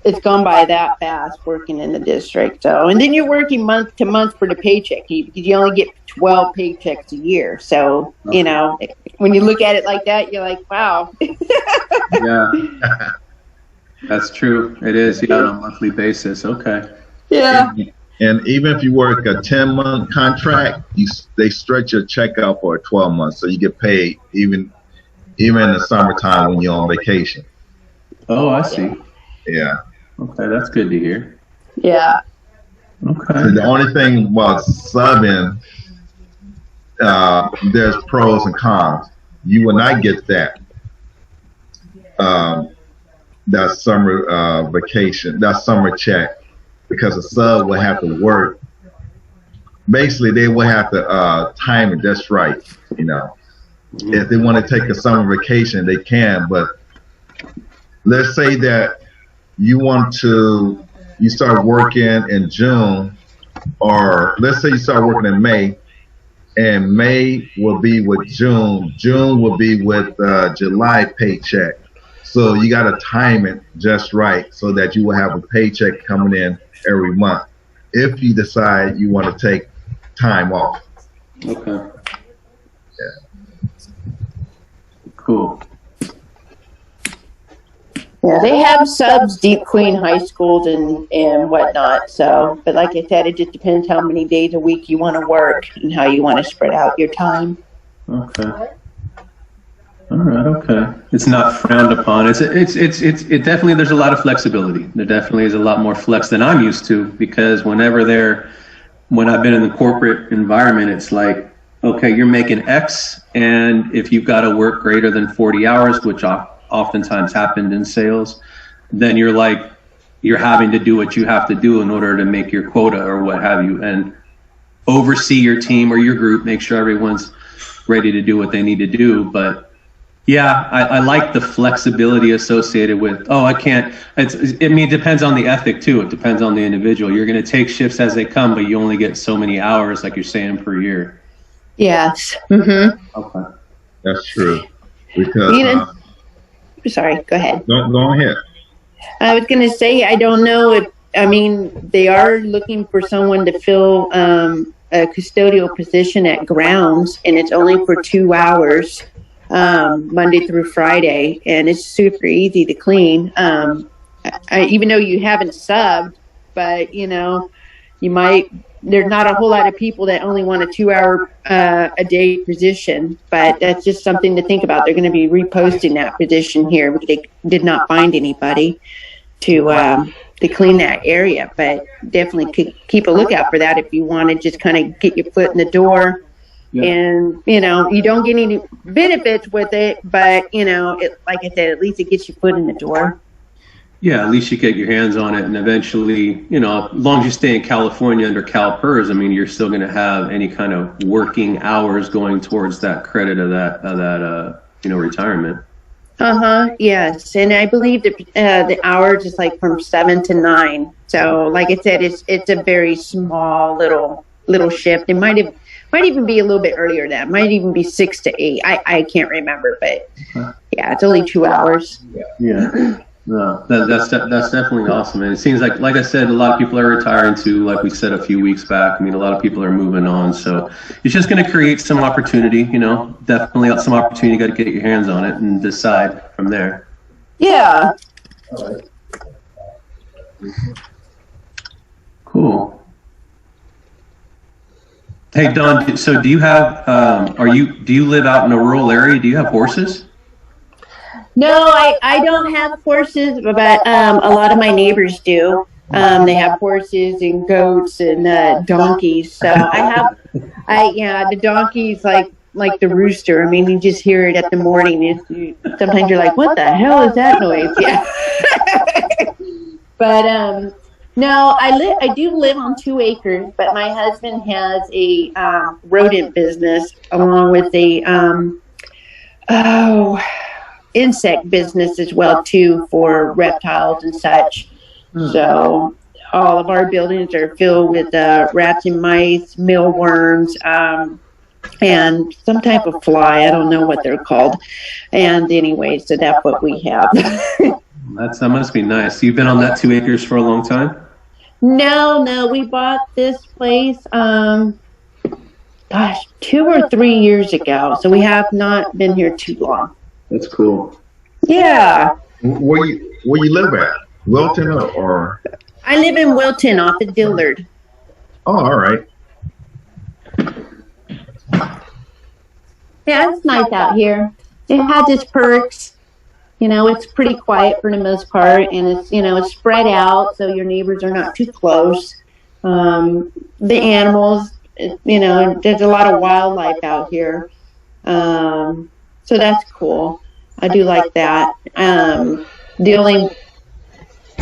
it's gone by that fast working in the district. So, and then you're working month to month for the paycheck because you only get 12 paychecks a year. So, when you look at it like that, you're like, wow. Yeah. That's true. It is, on a monthly basis. Okay. Yeah. And even if you work a 10-month contract, they stretch your check out for 12 months, so you get paid even in the summertime when you're on vacation. Oh, I see. Yeah. Okay, that's good to hear. Yeah. Okay. So the only thing about subbing, there's pros and cons. You will not get that summer vacation, that summer check, because a sub will have to work. Basically, they will have to time it just right. If they want to take a summer vacation, they can. But let's say that you start working in June, or let's say you start working in May, and May will be with June. June will be with July paycheck. So you got to time it just right so that you will have a paycheck coming in every month if you decide you want to take time off. Okay. Yeah. Cool. Yeah, they have subs deep clean high schools and whatnot. So, but like I said, it just depends how many days a week you want to work and how you want to spread out your time. Okay. All right. Okay. It's not frowned upon. It definitely, there's a lot of flexibility. There definitely is a lot more flex than I'm used to, because when I've been in the corporate environment, it's like okay, you're making X, and if you've got to work greater than 40 hours, which oftentimes happened in sales, then you're having to do what you have to do in order to make your quota or what have you, and oversee your team or your group, make sure everyone's ready to do what they need to do. But yeah, I like the flexibility associated with, I can't, it depends on the ethic too. It depends on the individual. You're going to take shifts as they come, but you only get so many hours, like you're saying, per year. Yes. Mm-hmm. Okay. That's true. Because Sorry, go ahead. go ahead. I was going to say, I don't know if, they are looking for someone to fill a custodial position at grounds, and it's only for 2 hours, Monday through Friday, and it's super easy to clean. Even though you haven't subbed, but, there's not a whole lot of people that only want a 2 hour a day position, but that's just something to think about. They're going to be reposting that position here. They did not find anybody to clean that area, but definitely keep a lookout for that if you want to just kind of get your foot in the door. Yeah. And, you don't get any benefits with it, but, like I said, at least it gets your foot in the door. Yeah, at least you get your hands on it, and eventually, as long as you stay in California under CalPERS, you're still going to have any kind of working hours going towards that credit of that retirement. Yes, and I believe the hours is like from 7 to 9. So, like I said, it's a very small little shift. It might even be a little bit earlier than that. It might even be 6 to 8. I can't remember, but yeah, it's only 2 hours. Yeah. No, that's definitely awesome. And it seems like I said, a lot of people are retiring too, like we said a few weeks back. A lot of people are moving on. So it's just going to create some opportunity, definitely some opportunity. You got to get your hands on it and decide from there. Yeah. Cool. Hey, Don, so do you have, do you live out in a rural area? Do you have horses? No, I don't have horses, but a lot of my neighbors do. They have horses and goats and donkeys. So the donkeys like the rooster. You just hear it at the morning. Sometimes you're like, what the hell is that noise? Yeah. But no, I do live on 2 acres, but my husband has a rodent business along with a insect business as well too, for reptiles and such. So all of our buildings are filled with rats and mice, mealworms, and some type of fly. I don't know what they're called. And anyway, so that's what we have. That must be nice. You've been on that 2 acres for a long time? No, we bought this place 2 or 3 years ago, so we have not been here too long. That's cool. Yeah. Where you live at? Wilton or? I live in Wilton off of Dillard. Oh, all right. Yeah, it's nice out here. It has its perks. It's pretty quiet for the most part, and it's spread out, so your neighbors are not too close. The animals, there's a lot of wildlife out here. So that's cool. I do like that. The only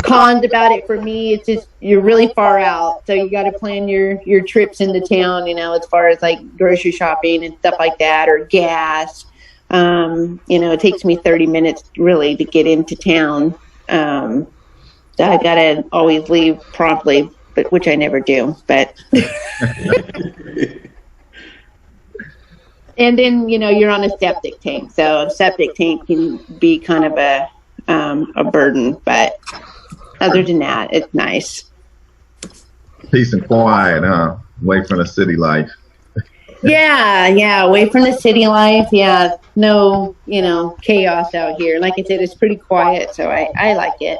cons about it for me, it's just you're really far out, so you got to plan your trips into town. As far as like grocery shopping and stuff like that, or gas. It takes me 30 minutes really to get into town. So I gotta always leave promptly, which I never do. But. And then, you're on a septic tank. So a septic tank can be kind of a burden. But other than that, it's nice. Peace and quiet, huh? Away from the city life. Yeah, away from the city life. Yeah, no, chaos out here. Like I said, it's pretty quiet, so I like it.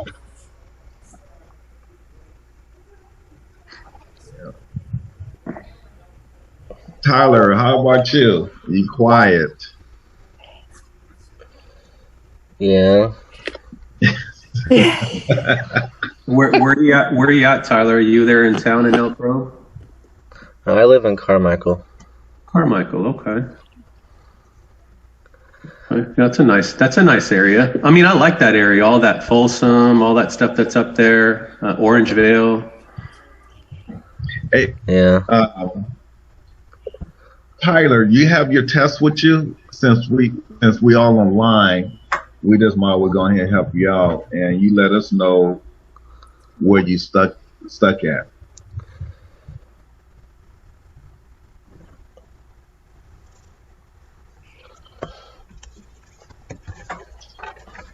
Tyler, how about you? You quiet. Yeah. Where are you at, Tyler? Are you there in town in Elk Grove? I live in Carmichael. Carmichael, okay. That's a nice area. I mean, I like that area, all that Folsom, all that stuff that's up there, Orangevale. Hey, Yeah. Tyler, you have your test with you? Since we all online, we just might well go ahead and help you out, and you let us know where you stuck at.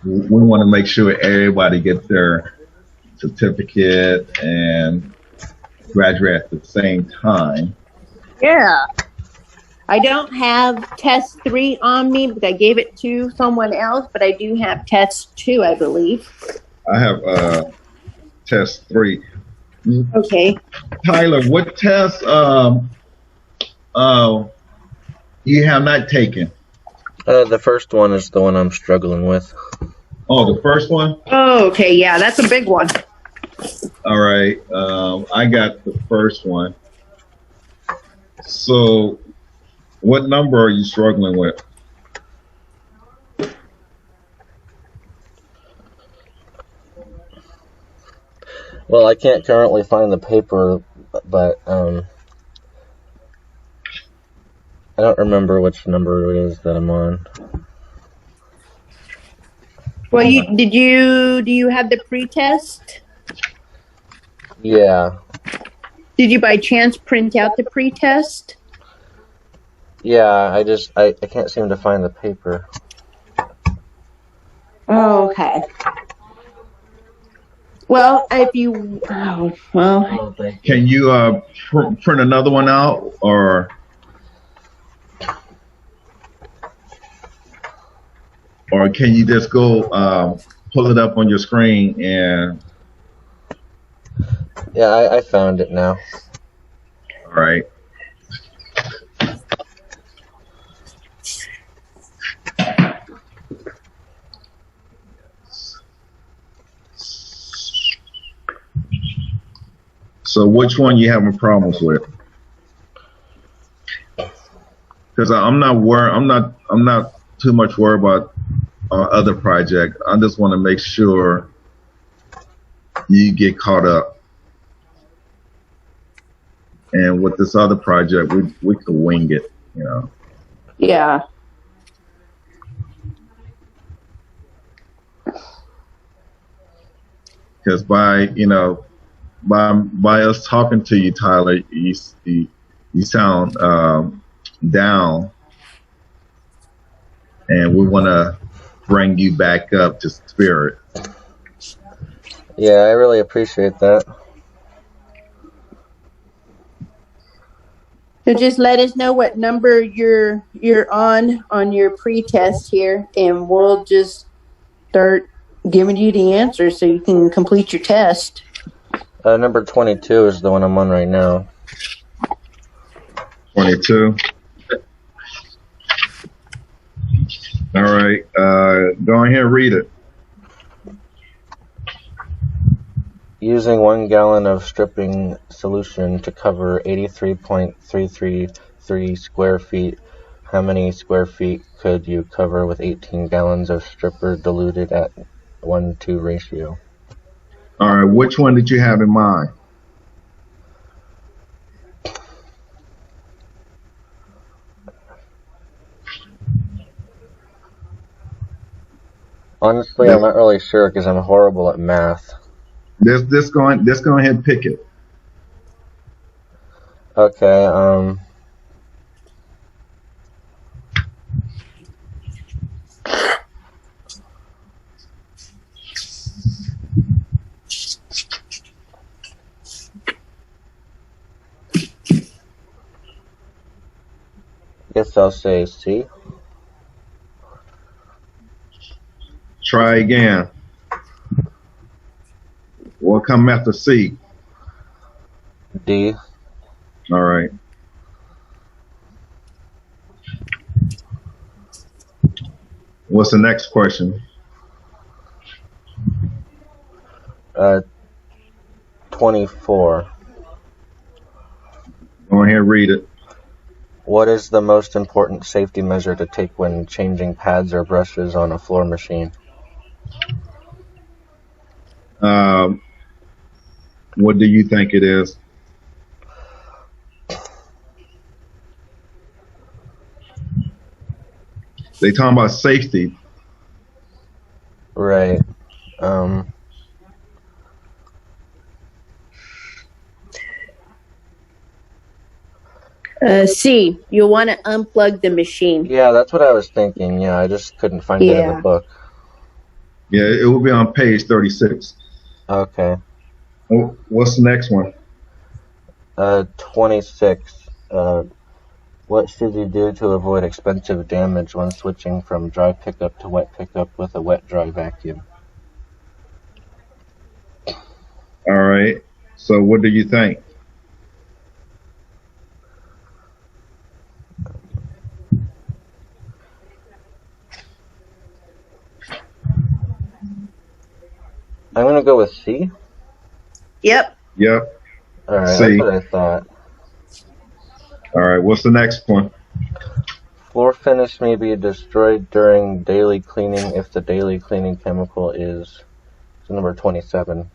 We want to make sure everybody gets their certificate and graduate at the same time. Yeah. I don't have test 3 on me because I gave it to someone else, but I do have test 2, I believe. I have test 3. Okay. Tyler, what test you have not taken? The first one is the one I'm struggling with. Oh, the first one? Oh, okay. Yeah, that's a big one. All right. I got the first one. So, what number are you struggling with? Well, I can't currently find the paper, but I don't remember which number it is that I'm on. Well, do you have the pretest? Yeah. Did you by chance print out the pretest? Yeah, I can't seem to find the paper. Oh, okay. Well, if you, Can you print another one out, or can you just go pull it up on your screen and? Yeah, I found it now. All right. So which one you having problems with? Because I'm not too much worried about other project. I just want to make sure you get caught up. And with this other project, we could wing it, you know. yeah. Because by us talking to you, Tyler, you sound down, and we want to bring you back up to spirit. Yeah, I really appreciate that. So just let us know what number you're on your pretest here, and we'll just start giving you the answers so you can complete your test. Number 22 is the one I'm on right now. 22. All right. Go ahead and read it. Using 1 gallon of stripping solution to cover 83.333 square feet, how many square feet could you cover with 18 gallons of stripper diluted at 1:2 ratio? All right. Which one did you have in mind? Honestly, I'm not really sure because I'm horrible at math. Let's go ahead and pick it. Okay, guess I'll say C. Try again. We'll come after C. D. All right. What's the next question? 24. Go ahead and read it. What is the most important safety measure to take when changing pads or brushes on a floor machine? What do you think it is? They talking about safety. Right. C, you'll want to unplug the machine. Yeah, that's what I was thinking. Yeah, I just couldn't find it in the Yeah. book. Yeah, it will be on page 36. Okay. Oh, what's the next one? 26. What should you do to avoid expensive damage when switching from dry pickup to wet pickup with a wet-dry vacuum? All right. So what do you think? I'm going to go with C. Yep. Yep. All right, C. that's what I thought. All right. What's the next one? Floor finish may be destroyed during daily cleaning if the daily cleaning chemical is number 27.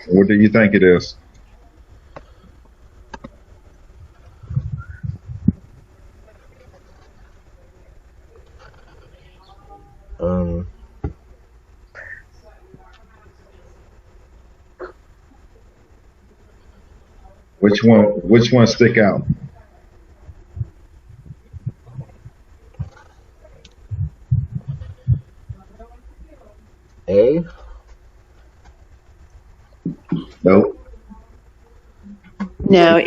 What do you think it is? Which one stick out? A? Nope. No,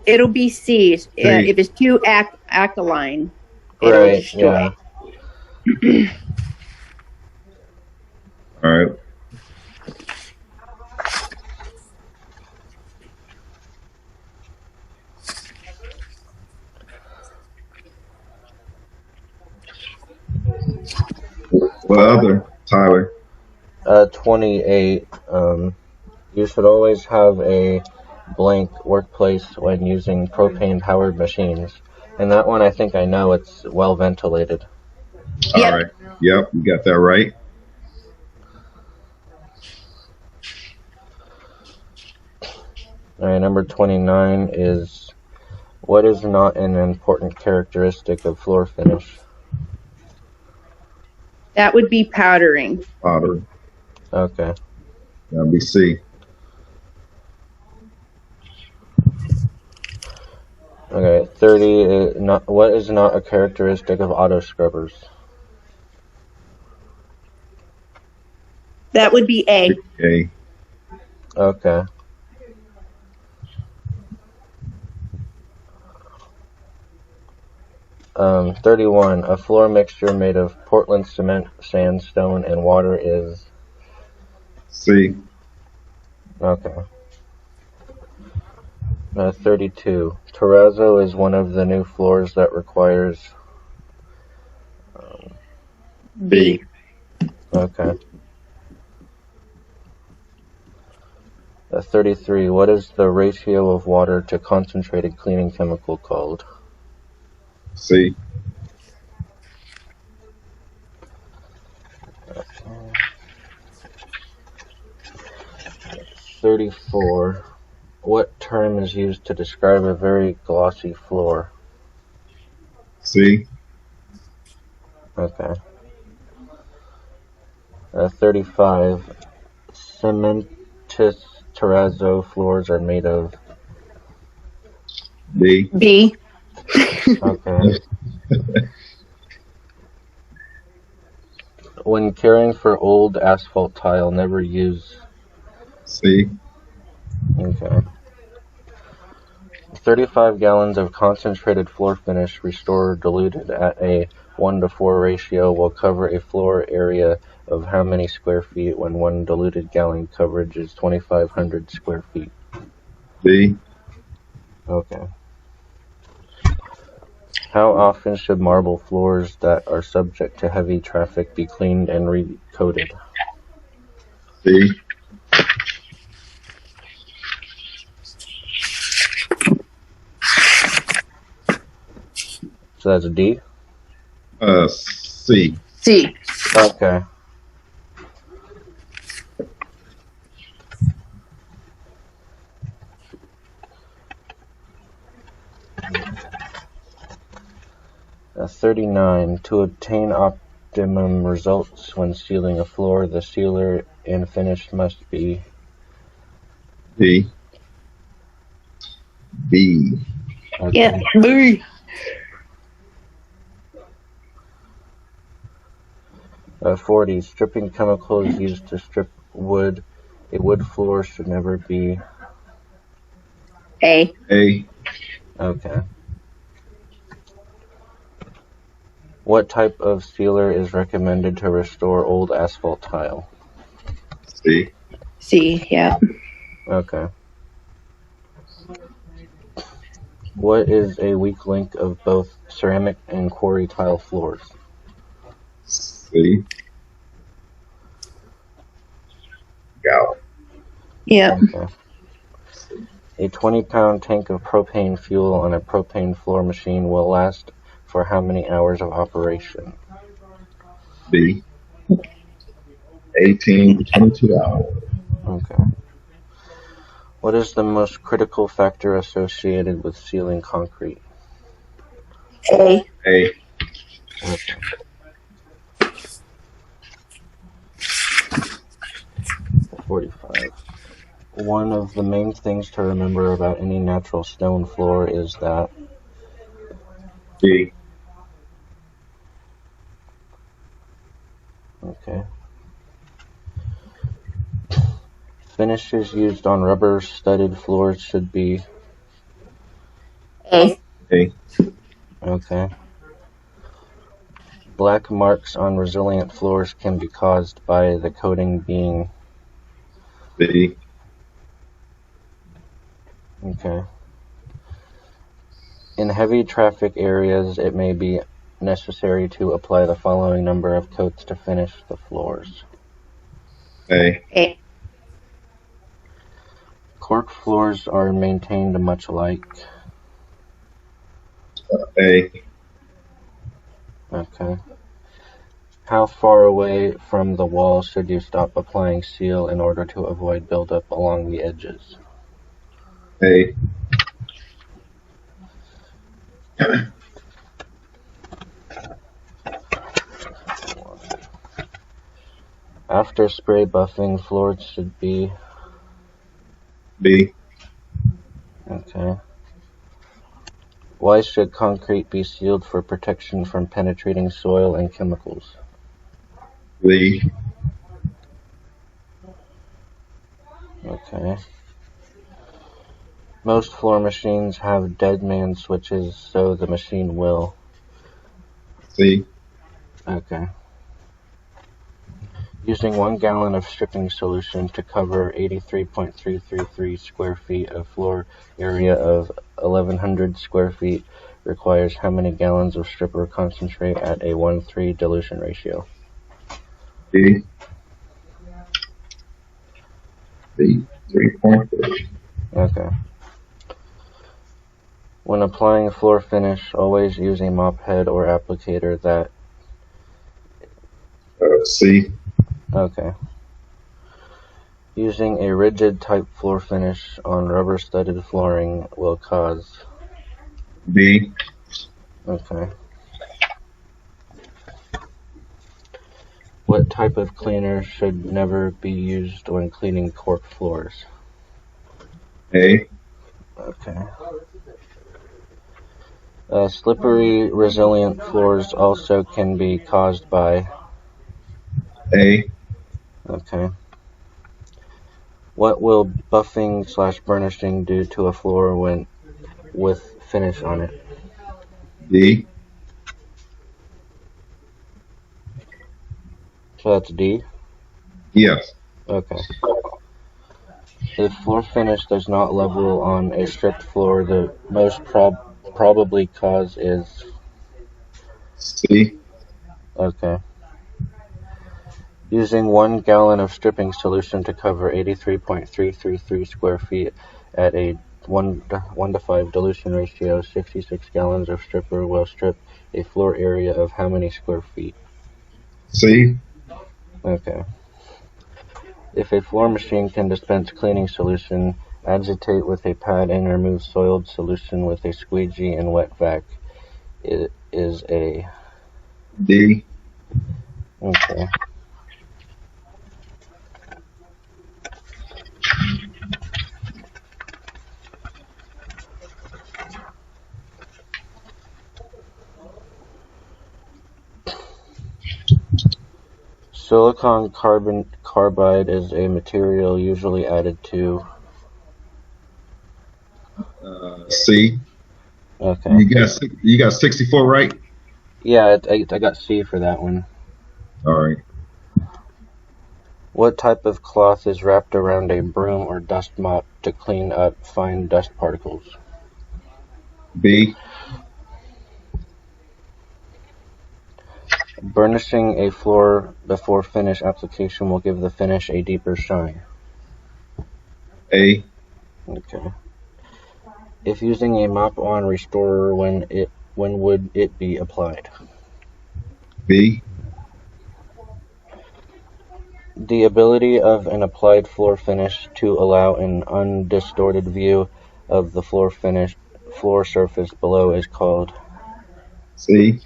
it'll be C. If it's too alkaline, it'll Right, destroy. yeah. All right. What other, Tyler? 28. You should always have a blank workplace when using propane-powered machines. And that one, I think I know, it's well ventilated. All Yep. right. Yep, you got that right. All right, number 29 is, what is not an important characteristic of floor finish? That would be powdering. Pottery. Okay. That'll be C. Okay, 30 is what is not a characteristic of auto scrubbers? That would be A. A. Okay. Um, 31. A floor mixture made of Portland cement, sandstone, and water is... C. Okay. 32. Terrazzo is one of the new floors that requires... B. Okay. 33. What is the ratio of water to concentrated cleaning chemical called? C. 34. What term is used to describe a very glossy floor? C. Okay. 35. Cementous terrazzo floors are made of... B. B. Okay. When caring for old asphalt tile, never use... C. Okay. 35 gallons of concentrated floor finish restored diluted at a 1:4 ratio will cover a floor area of how many square feet when one diluted gallon coverage is 2,500 square feet? B. Okay. How often should marble floors that are subject to heavy traffic be cleaned and recoated? C. So that's D? C. C. Okay. 39. To obtain optimum results when sealing a floor, the sealer and finish must be B. B. okay. Yeah. B. 40. Stripping chemicals used to strip wood. A wood floor should never be A. A. okay. What type of sealer is recommended to restore old asphalt tile? C. C. Yeah. Okay. What is a weak link of both ceramic and quarry tile floors? C. Gout. Yep. Okay. A 20-pound tank of propane fuel on a propane floor machine will last for how many hours of operation? B. 18 to 22 hours. Okay. What is the most critical factor associated with sealing concrete? A. A. Okay. .45. One of the main things to remember about any natural stone floor is that B. okay. Finishes used on rubber studded floors should be A. A. okay. Black marks on resilient floors can be caused by the coating being B. okay. In heavy traffic areas, it may be necessary to apply the following number of coats to finish the floors. A. A. Cork floors are maintained much alike. A. Okay. How far away from the wall should you stop applying seal in order to avoid buildup along the edges? A. After spray buffing, floors should be B. okay. Why should concrete be sealed for protection from penetrating soil and chemicals? B. Okay. Most floor machines have dead man switches, so the machine will. C. Okay. Using 1 gallon of stripping solution to cover 83.333 square feet of floor area of 1,100 square feet requires how many gallons of stripper concentrate at a 1:3 dilution ratio? B. B. 3.3. Okay. When applying floor finish, always use a mop head or applicator that. C. Okay. Using a rigid type floor finish on rubber studded flooring will cause. B. Okay. What type of cleaner should never be used when cleaning cork floors? A. Okay. Slippery, resilient floors also can be caused by. A. Okay. What will buffing/burnishing do to a floor when with finish on it? D. So that's D? Yes. Okay. If floor finish does not level on a stripped floor, the most probably cause is. C. Okay. Using 1 gallon of stripping solution to cover 83.333 square feet at a 1:5 dilution ratio, 66 gallons of stripper will strip a floor area of how many square feet? C. Okay. If a floor machine can dispense cleaning solution, agitate with a pad and remove soiled solution with a squeegee and wet vac, it is a... D. Okay. Silicon carbide is a material usually added to... C. Okay. You got 64 right? Yeah, I got C for that one. All right. What type of cloth is wrapped around a broom or dust mop to clean up fine dust particles? B. Burnishing a floor before finish application will give the finish a deeper shine. A. Okay. If using a mop-on restorer, when would it be applied? B. The ability of an applied floor finish to allow an undistorted view of the floor surface below is called... C.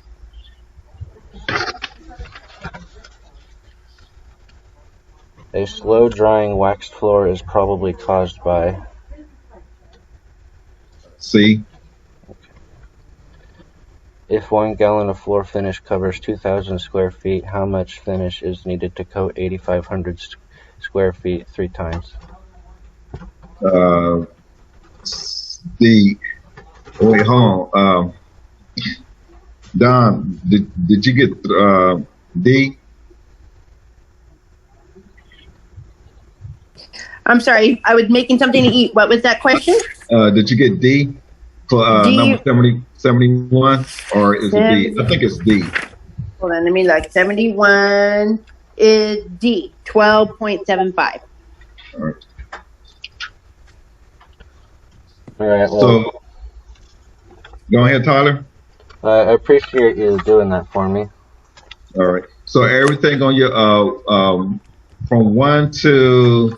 A slow-drying waxed floor is probably caused by... C. If 1 gallon of floor finish covers 2,000 square feet, how much finish is needed to coat 8,500 square feet 3 times? D. Wait, hold on. Don, did you get D? I'm sorry, I was making something to eat. What was that question? Did you get D for D. number 71? Or is it D? I think it's D. Hold on, let me look. 71 is D, 12.75. All right. All right, well, So, go ahead, Tyler. I appreciate you doing that for me. All right. So everything on your from 1 to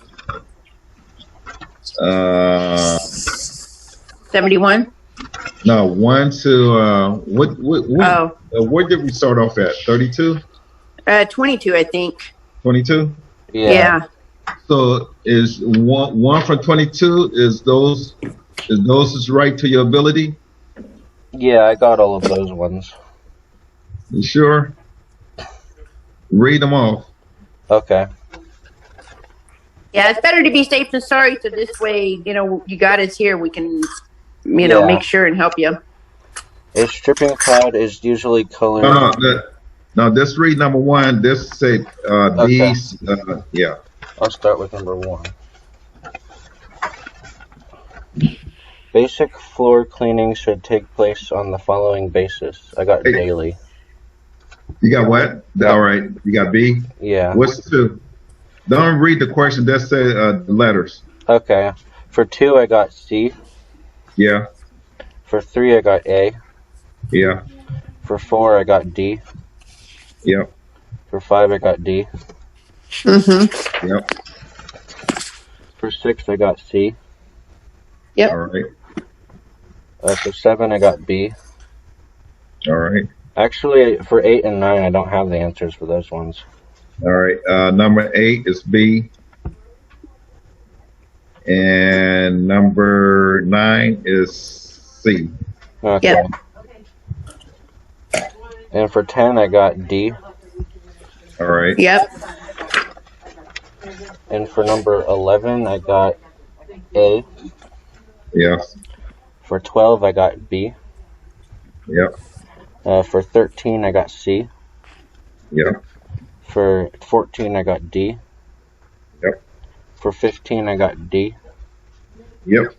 71? no 1 to what did we start off at? 32? 22, I think. 22? Yeah. So is one from 22 is those is right to your ability? Yeah, I got all of those ones. You sure? Read them off. Okay. Yeah, it's better to be safe than sorry. So this way, you got us here. We can, Yeah. make sure and help you. A stripping cloud is usually colored... No, this read number 1. This say Okay. these. Yeah. I'll start with number 1. Basic floor cleaning should take place on the following basis. I got Hey. daily. You got what? All right. You got B. Yeah. What's 2? Don't read the question. Just say the letters. Okay. For 2, I got C. Yeah. For 3, I got A. Yeah. For 4, I got D. Yep. For 5, I got D. Mm-hmm. Yep. For 6, I got C. Yep. All right. For 7, I got B. All right. Actually, for 8 and 9, I don't have the answers for those ones. All right. Number 8 is B. And number 9 is C. Okay. Yep. And for 10, I got D. All right. Yep. And for number 11, I got A. Yes. For 12, I got B. Yep. For 13, I got C. Yep. For 14, I got D. Yep. For 15, I got D. Yep.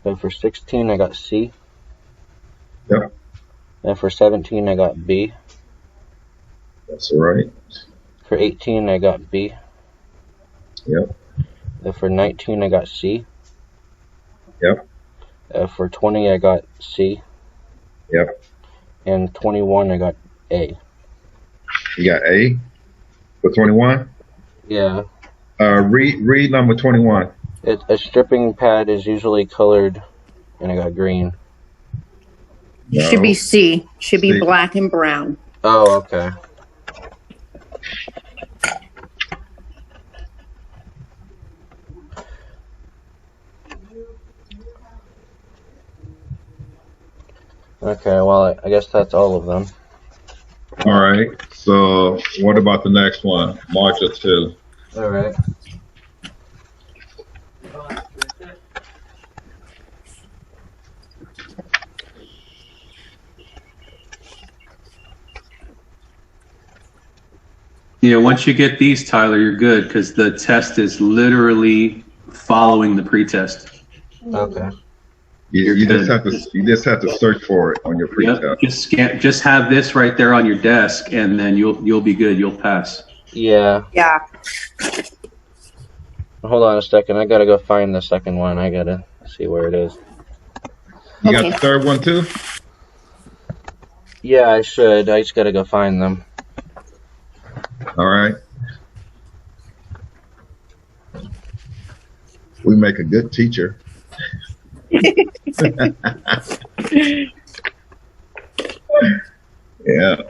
And for 16, I got C. Yep. And for 17, I got B. That's all right. For 18, I got B. Yep. And for 19, I got C. Yep. For 20, I got C. Yep. And 21, I got A. You got A for 21. Yeah. Read number 21. A stripping pad is usually colored, and I got green. No. Should be C. Should be C. black and brown. Oh, okay. Okay, well, I guess that's all of them. All right. So what about the next one? Module 2. All right. Once you get these, Tyler, you're good because the test is literally following the pretest. Okay. You just have to search for it on your Yep. pretest. Just have this right there on your desk, and then you'll be good. You'll pass. Yeah. Yeah. Hold on a second. I gotta go find the second one. I gotta see where it is. You got Okay. the third one too? Yeah, I should. I just gotta go find them. All right. We make a good teacher. Yeah.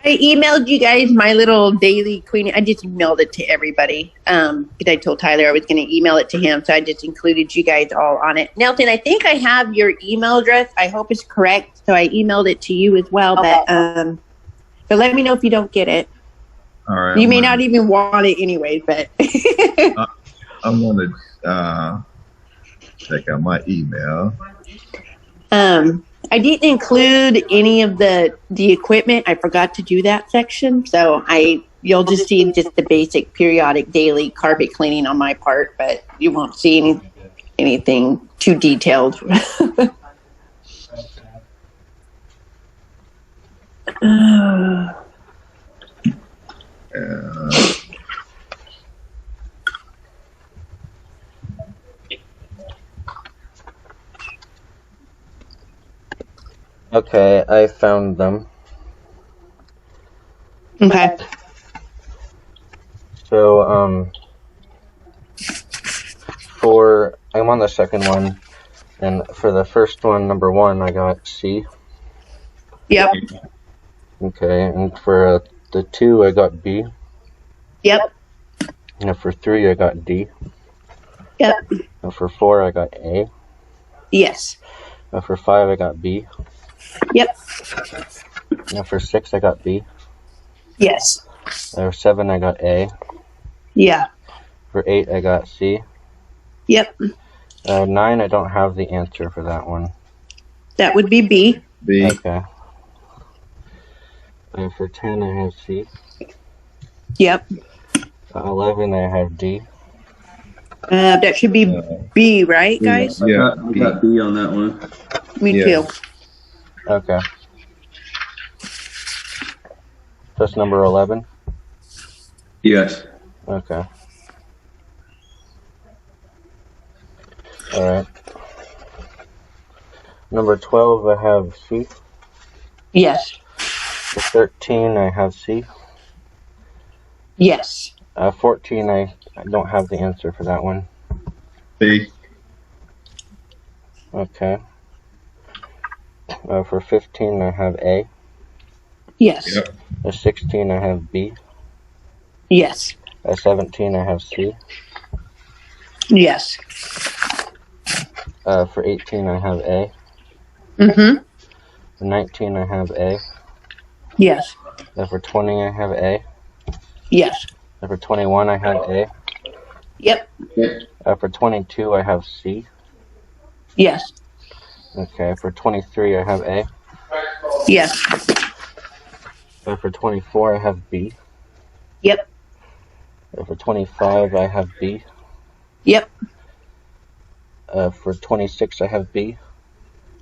I emailed you guys my little daily cleaning. I just emailed it to everybody. Because I told Tyler I was going to email it to him, so I just included you guys all on it. Nelson, I think I have your email address. I hope it's correct, so I emailed it to you as well. But let me know if you don't get it. All right. You may not even want it anyway, but I'm gonna check out my email. I didn't include any of the equipment. I forgot to do that section, so you'll just see just the basic periodic daily carpet cleaning on my part, but you won't see anything too detailed. Okay, I found them. Okay. So, I'm on the second one, and for the first one, number 1, I got C. Yep. Okay, and for the 2, I got B. Yep. And for 3, I got D. Yep. And for 4, I got A. Yes. And for 5, I got B. Yep. And for 6, I got B. Yes. And for 7, I got A. Yeah. For 8, I got C. Yep. 9, I don't have the answer for that one. That would be B. B. Okay. For 10, I have C. Yep. 11, I have D. That should be B, right, guys? Yeah. I got B on that one. Me Yeah. too. Okay. That's number 11? Yes. Okay. Alright. Number 12, I have C. Yes. For 13, I have C. Yes. 14, I don't have the answer for that one. B. Okay. For 15, I have A. Yes. Yep. 16, I have B. Yes. 17, I have C. Yes. For 18, I have A. Mm-hmm. For 19, I have A. Yes. For 20, I have A. Yes. For 21, I have A. Yep. For 22, I have C. Yes. Okay. For 23, I have A. Yes. For 24, I have B. Yep. For 25, I have B. Yep. For 26, I have B.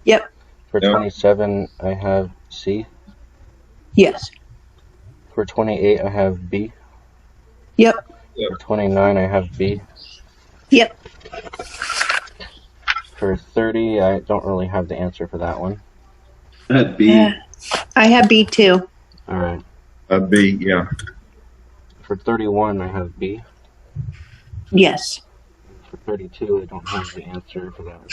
Yep. For 27, I have C. Yes. For 28, I have B. Yep. For 29, I have B. Yep. For 30, I don't really have the answer for that one. That'd be Yeah. I have B too. All right. B, yeah. For 31, I have B. Yes. For 32, I don't have the answer for that one.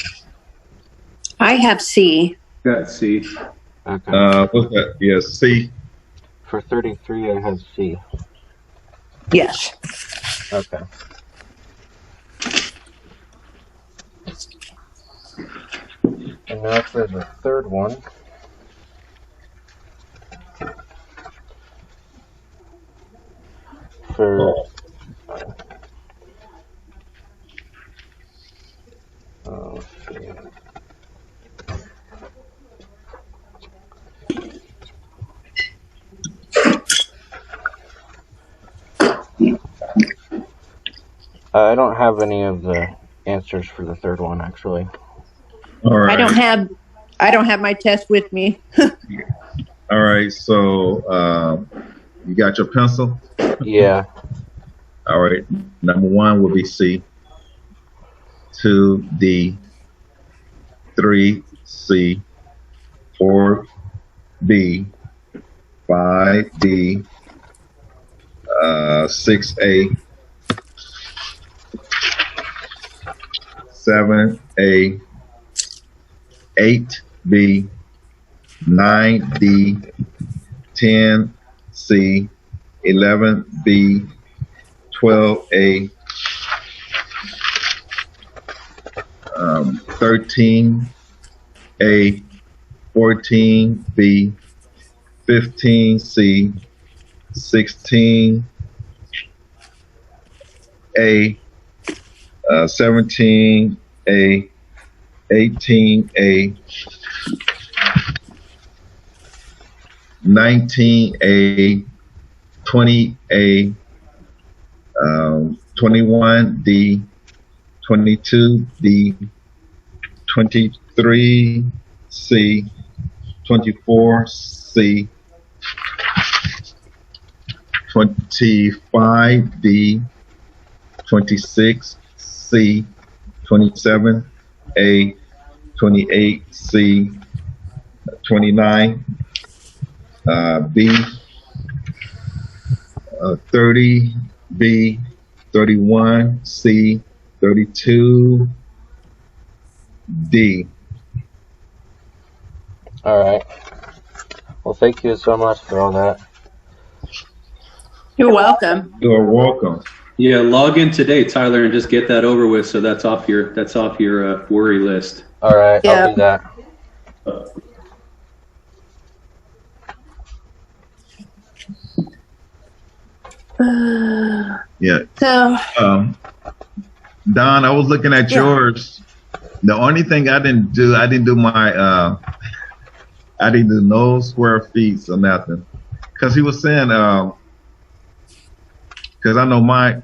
I have C. got C. Okay. What's that? Yeah, C. For 33, I have C. Yes. Okay. And now for the third one. For let's see. I don't have any of the answers for the third one, actually. All right. I don't have my test with me. All right. So you got your pencil? Yeah. All right. Number 1 will be C. 2, D. 3, C. 4, B. 5, D. 6, A. 7, A. 8, B. 9, D. 10, C. 11, B. 12, A. 13, A. 14, B. 15, C. 16, A. 17, A. 18, A. 19, A. 20, A. 21, D. 22, D. 23, C. 24, C. 25, D. 26, C. 27, A. 28, C. 29, B. 30, B. 31, C. 32, D. All right. Well, thank you so much for all that. You're welcome. You're welcome. Yeah, log in today, Tyler, and just get that over with. So that's off your worry list. All right, Yeah. I'll do that. Yeah. So Don, I was looking at yours. The only thing I didn't do my I didn't do no square feet or nothing. Cause he was saying cause I know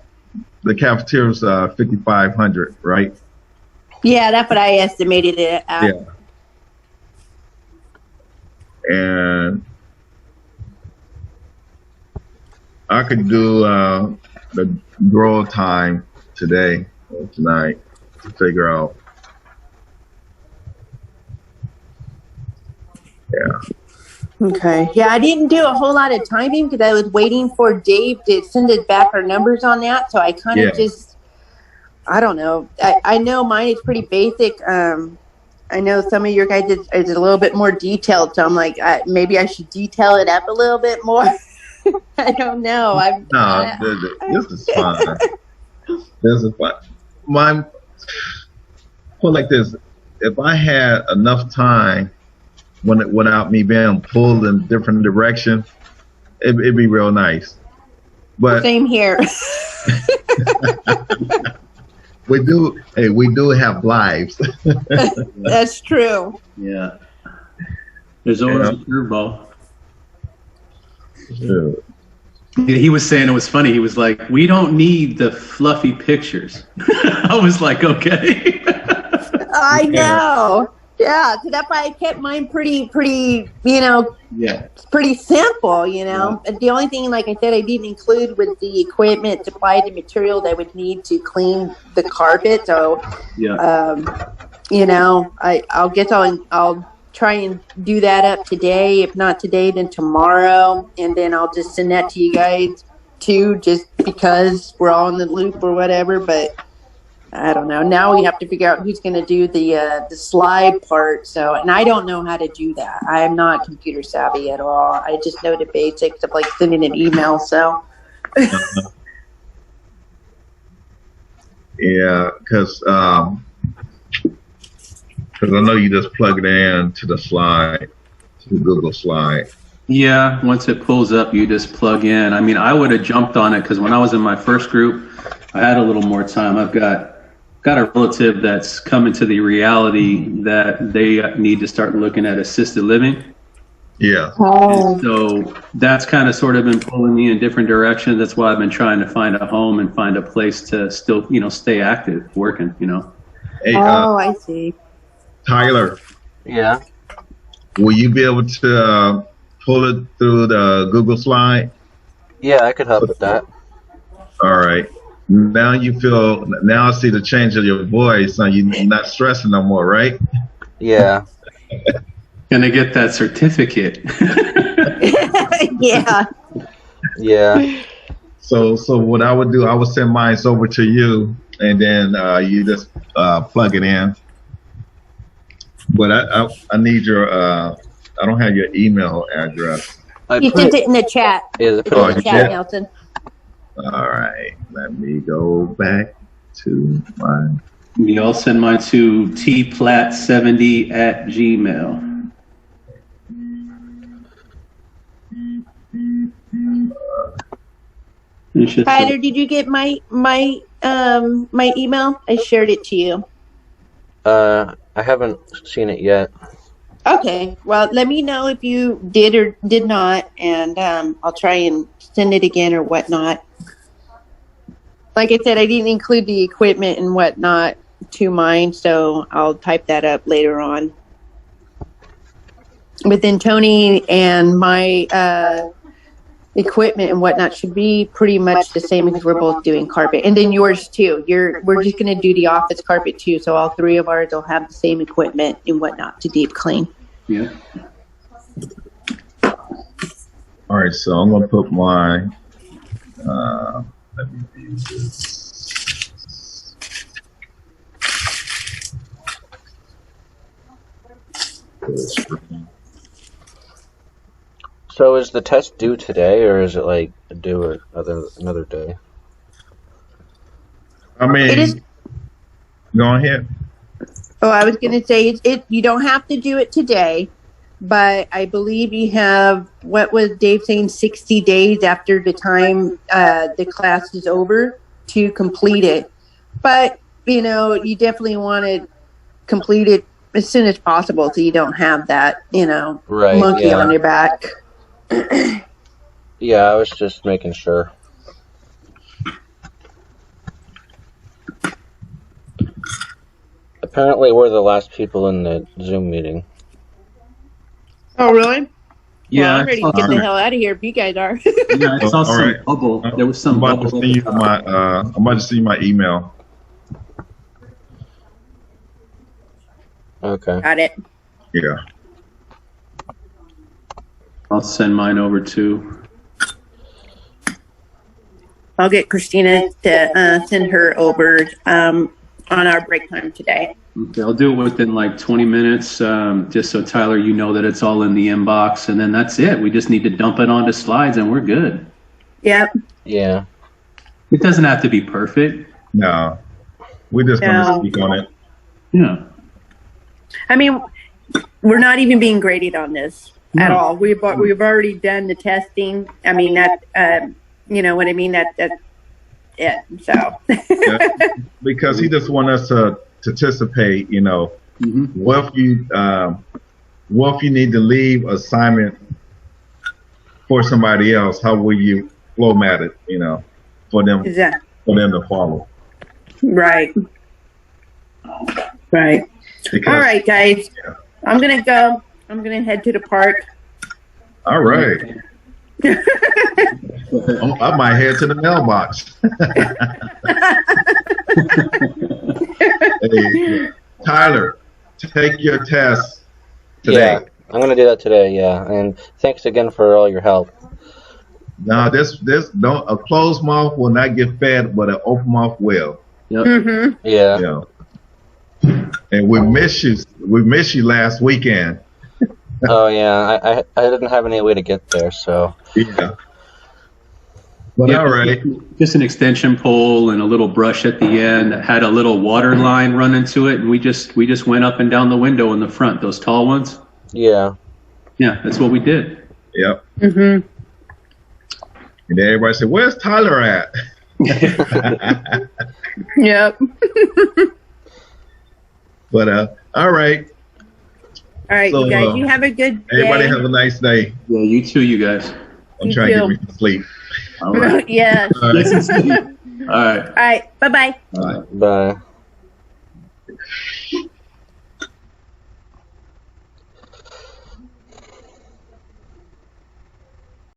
the cafeteria's 5,500, right? yeah, that's what I estimated it at. Yeah. And I could do the grow time today or tonight to figure out. Yeah. Okay. Yeah, I didn't do a whole lot of timing because I was waiting for Dave to send us back our numbers on that. So I kind of I don't know. I know mine is pretty basic. I know some of your guys is a little bit more detailed. So I'm like, maybe I should detail it up a little bit more. I don't know. This is fine. This is fine. Put like this: if I had enough time, without me being pulled in different direction, it'd be real nice. But same here. we do have lives. That's true. Yeah. There's always a curveball. Yeah. Yeah, he was saying, it was funny. He was like, "We don't need the fluffy pictures." I was like, "Okay." I know. Yeah, so that's why I kept mine pretty, you know, Yeah. pretty simple, you know. And the only thing, like I said, I didn't include was the equipment, supplied, and material that I would need to clean the carpet. So, Yeah. you know, I'll try and do that up today. If not today, then tomorrow, and then I'll just send that to you guys too, just because we're all in the loop or whatever. But I don't know. Now we have to figure out who's going to do the slide part. So, and I don't know how to do that. I'm not computer savvy at all. I just know the basics of like sending an email. So, Yeah, because I know you just plug it in to the slide, to the Google slide. Yeah, once it pulls up, you just plug in. I mean, I would have jumped on it because when I was in my first group, I had a little more time. I've got a relative that's coming to the reality that they need to start looking at assisted living. Yeah. And so that's kind of sort of been pulling me in different directions. That's why I've been trying to find a home and find a place to still, you know, stay active, working, you know. Hey, I see. Tyler, Yeah. will you be able to pull it through the Google slide? Yeah, I could help with that. All right. Now I see the change of your voice. Now you're not stressing no more, right? Yeah. Gonna get that certificate. Yeah. Yeah. So what I would do, I would send mine over to you, and then you just plug it in. But I need your I don't have your email address. You sent it in the chat. Yeah, Put it in the chat, Nelson. All right. Let me go back to mine. Y'all send mine to tplat70@gmail. Tyler, did you get my email? I shared it to you. I haven't seen it yet. Okay. Well, let me know if you did or did not, and I'll try and send it again or whatnot. Like I said, I didn't include the equipment and whatnot to mine, so I'll type that up later on. But then Tony and my equipment and whatnot should be pretty much the same because we're both doing carpet, and then yours too. We're just going to do the office carpet too, so all three of ours will have the same equipment and whatnot to deep clean. Yeah. All right. So I'm gonna put my. Let me do this. So is the test due today, or is it like due another day? I mean, It is. go ahead. Oh, I was going to say it. You don't have to do it today, but I believe you have, what was Dave saying, 60 days after the time the class is over to complete it. But, you know, you definitely want to complete it as soon as possible so you don't have that, you know, Right, monkey yeah. on your back. Yeah, I was just making sure. Apparently, we're the last people in the Zoom meeting. Oh, really? Yeah, Well, I'm I ready saw to get the some- hell out of here if you guys are. Yeah, I saw All some right. bubble. There was some I'm about to bubble. send you my. I'm about to send you my email. Okay. Got it. Yeah. I'll send mine over too. I'll get Christina to send her over on our break time today. Okay, I'll do it within like 20 minutes, just so Tyler, you know that it's all in the inbox, and then that's it. We just need to dump it onto slides, and we're good. Yep. Yeah. It doesn't have to be perfect. No, we're just No. gonna speak on it. Yeah. I mean, we're not even being graded on this at all. We've already done the testing. I mean, that you know what I mean. That's it. So. Yeah, because he just want us to anticipate. You know, Mm-hmm. what if you need to leave assignment for somebody else? How will you format it? You know, for them Exactly. to follow. Right. Right. Because, All right, guys. I'm gonna go. I'm gonna head to the park. All right. I might head to the mailbox. Hey, Tyler, take your test today. Yeah, I'm gonna do that today. Yeah, and thanks again for all your help. Now, this don't, a closed mouth will not get fed, but an open mouth will. Yep. Mm-hmm. Yeah. Yeah. And we miss you. We miss you last weekend. Oh yeah, I didn't have any way to get there, so. Yeah. But Yeah, all right. Just an extension pole and a little brush at the end that had a little water line run into it, and we just went up and down the window in the front, those tall ones. Yeah. Yeah, that's what we did. Yep. Mm-hmm. And then everybody said, "Where's Tyler at?" Yep. But all right. All right, So, you guys. You have a good day. Everybody have a nice day. Yeah, you too, you guys. I'm You trying to too. get me to sleep. All right. Yes. All right. All right. All right. Bye-bye. All right. Bye.